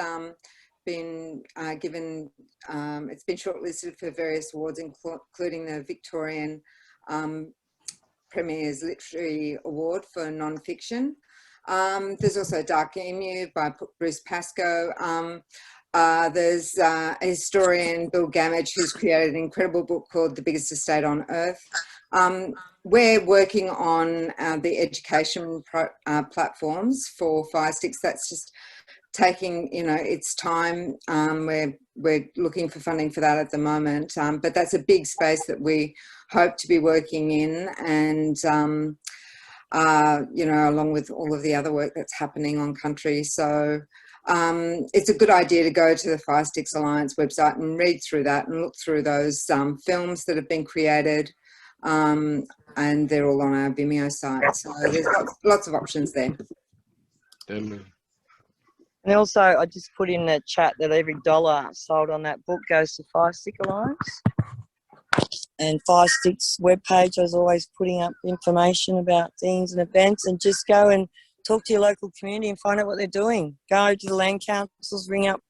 been given, it's been shortlisted for various awards, including the Victorian Premier's Literary Award for non-fiction. There's also Dark Emu by Bruce Pascoe. There's a historian, Bill Gamage, who's created an incredible book called The Biggest Estate on Earth. We're working on the education platforms for Firesticks. That's just taking, its time. We're looking for funding for that at the moment, but that's a big space that we hope to be working in, and along with all of the other work that's happening on country. So it's a good idea to go to the Firesticks Alliance website and read through that and look through those films that have been created, and they're all on our Vimeo site. So there's lots of options there. Definitely. And also, I just put in the chat that every dollar sold on that book goes to Firesticks Alliance. And Firesticks webpage, I was always putting up information about things and events, and just go and talk to your local community and find out what they're doing. Go to the land councils, ring up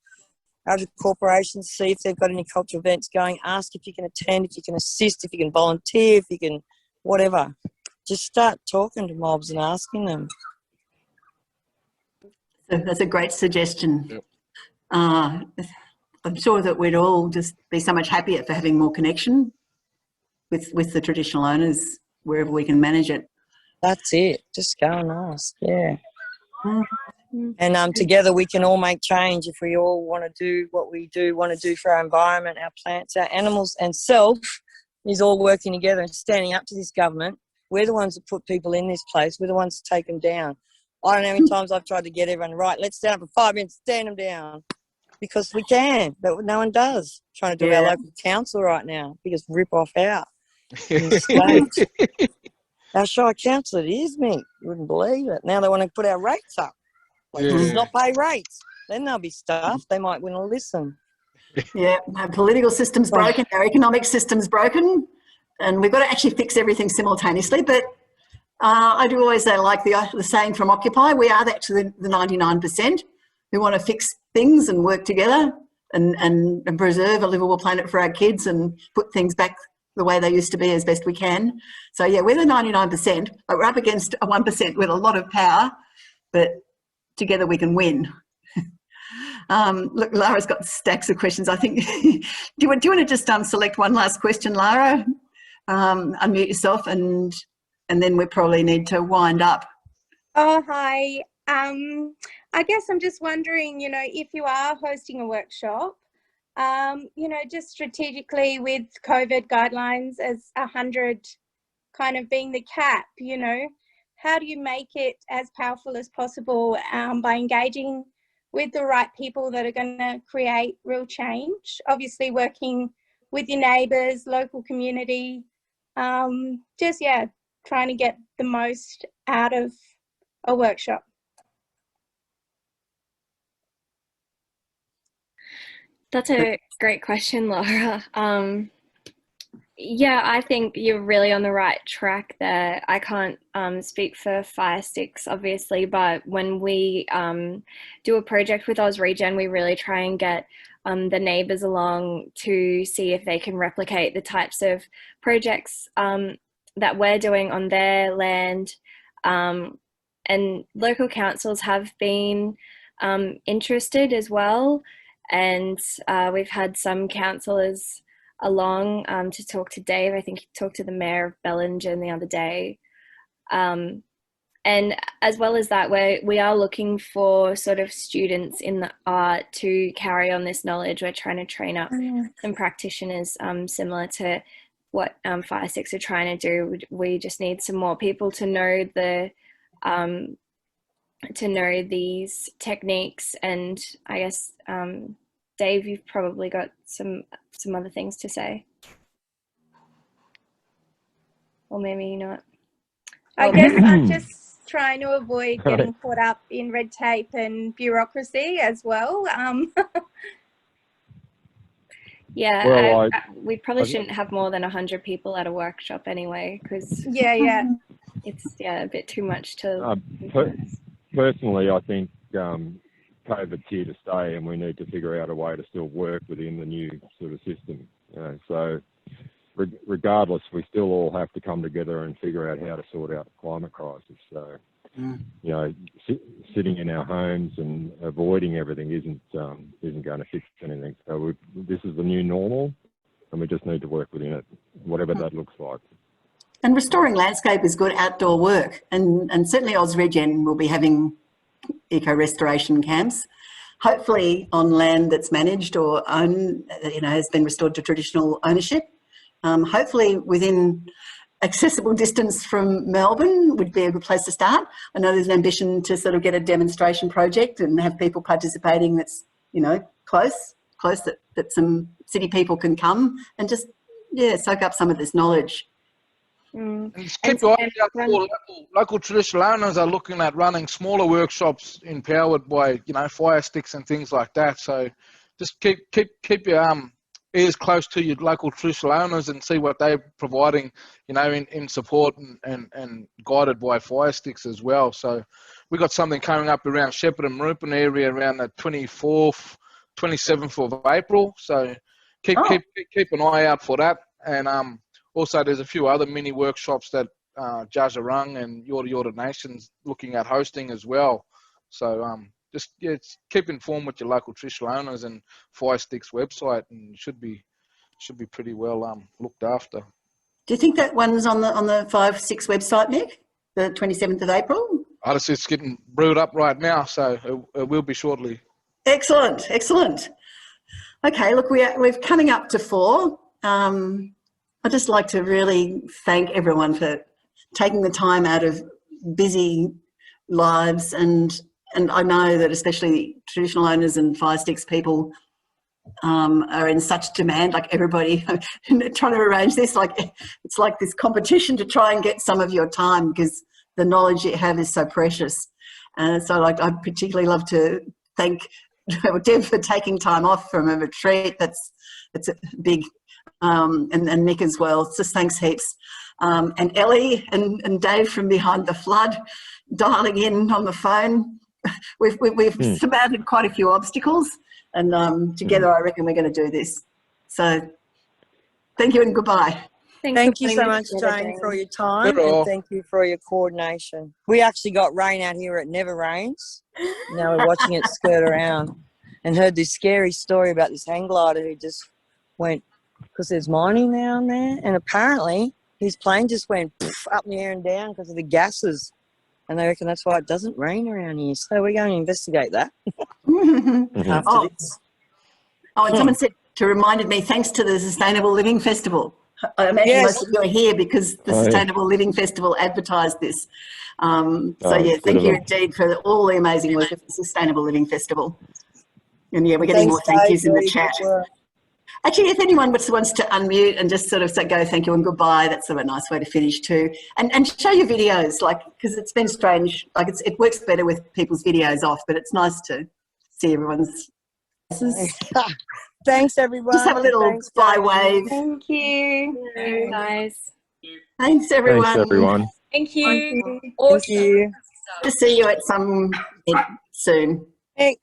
other corporations, see if they've got any cultural events going, ask if you can attend, if you can assist, if you can volunteer, if you can, whatever. Just start talking to mobs and asking them. So that's a great suggestion. Yep. I'm sure that we'd all just be so much happier for having more connection with the traditional owners wherever we can manage it. That's it. Just go and ask, yeah. And together we can all make change if we all want to do what we want to do for our environment, our plants, our animals, and self is all working together and standing up to this government. We're the ones that put people in this place. We're the ones that take them down. I don't know how many times I've tried to get everyone, right, let's stand up for 5 minutes, stand them down. Because we can, but no one does. Trying to do our local council right now. Biggest rip-off out in the state. Our Shire Council, it is, me. You wouldn't believe it. Now they want to put our rates up. Like, does not pay rates. Then they'll be stuffed. They might want to listen. Yeah, our political system's broken, our economic system's broken, and we've got to actually fix everything simultaneously. But I do always say, like the saying from Occupy, we are actually the 99% who want to fix things and work together and preserve a livable planet for our kids and put things back the way they used to be as best we can. So yeah, we're the 99%, but we're up against a 1% with a lot of power, but together we can win. Look, Lara's got stacks of questions. I think, do you want to just select one last question, Lara? Unmute yourself and then we probably need to wind up. Oh, hi. I guess I'm just wondering, if you are hosting a workshop, just strategically with COVID guidelines as 100 kind of being the cap, how do you make it as powerful as possible by engaging with the right people that are going to create real change? Obviously working with your neighbours, local community, trying to get the most out of a workshop. That's a great question, Laura. Yeah, I think you're really on the right track there. I can't speak for Firesticks, obviously, but when we do a project with AusRegen, we really try and get the neighbours along to see if they can replicate the types of projects that we're doing on their land. And local councils have been interested as well. And we've had some councillors along to talk to Dave. I think he talked to the Mayor of Bellingen the other day. And as well as that, we are looking for sort of students in the art to carry on this knowledge. We're trying to train up some practitioners similar to what Firesticks are trying to do. We just need some more people to know these techniques. And I guess Dave, you've probably got some other things to say, or maybe not. I guess I'm just trying to avoid getting caught up in red tape and bureaucracy as well. Yeah, Well, we probably shouldn't have more than 100 people at a workshop anyway, because yeah, it's a bit too much to. Personally, I think COVID's here to stay, and we need to figure out a way to still work within the new sort of system. So, regardless, we still all have to come together and figure out how to sort out the climate crisis. So, you know, sitting in our homes and avoiding everything isn't going to fix anything. So this is the new normal, and we just need to work within it, whatever that looks like. And restoring landscape is good outdoor work, and certainly AusRegen will be having eco-restoration camps, hopefully on land that's managed or owned, has been restored to traditional ownership. Hopefully within accessible distance from Melbourne would be a good place to start. I know there's an ambition to sort of get a demonstration project and have people participating that's, close that some city people can come and just, soak up some of this knowledge. And just keep your eyes out for local traditional owners are looking at running smaller workshops empowered by, Firesticks and things like that. So just keep your ears close to your local traditional owners and see what they're providing, in support and guided by Firesticks as well. So we've got something coming up around Shepherd and Rupin area around the 24th, 27th of April. So keep an eye out for that. And also there's a few other mini workshops that Jajarung and Yorta Nation's looking at hosting as well. So just keep informed with your local traditional owners and Firesticks website, and should be pretty well looked after. Do you think that one's on the 5-6 website, Nick? The 27th of April? It's getting brewed up right now, so it will be shortly. Excellent. Okay, look, we're coming up to 4. I'd just like to really thank everyone for taking the time out of busy lives, and I know that especially traditional owners and Firesticks people are in such demand, like everybody trying to arrange this, it's like this competition to try and get some of your time because the knowledge you have is so precious. So I'd particularly love to thank Deb for taking time off from a retreat. It's a big, and Nick as well. Just thanks heaps. And Ellie and Dave from behind the flood dialing in on the phone. We've surmounted quite a few obstacles, and together I reckon we're going to do this. So thank you and goodbye. Thank you so much, Jane, for your time, and thank you for your coordination. We actually got rain out here. It never rains. Now we're watching it skirt around, and heard this scary story about this hang glider who just went, because there's mining down there, and apparently his plane just went up in the air and down because of the gases. And they reckon that's why it doesn't rain around here. So we're going to investigate that after this. And someone said, reminded me, thanks to the Sustainable Living Festival. I imagine most of you are here because the Sustainable Living Festival advertised this. Thank you indeed for all the amazing work of the Sustainable Living Festival. And we're getting more thank yous in the chat. Actually, if anyone wants to unmute and just sort of go thank you and goodbye, that's sort of a nice way to finish too. And show your videos, because it's been strange. It works better with people's videos off, but it's nice to see everyone's faces. Thanks, everyone. Just have a little fly wave. Thank you. Thanks, guys. Thanks, everyone. Thanks, everyone. Thank you. Thank you. To see you at some soon. Thanks.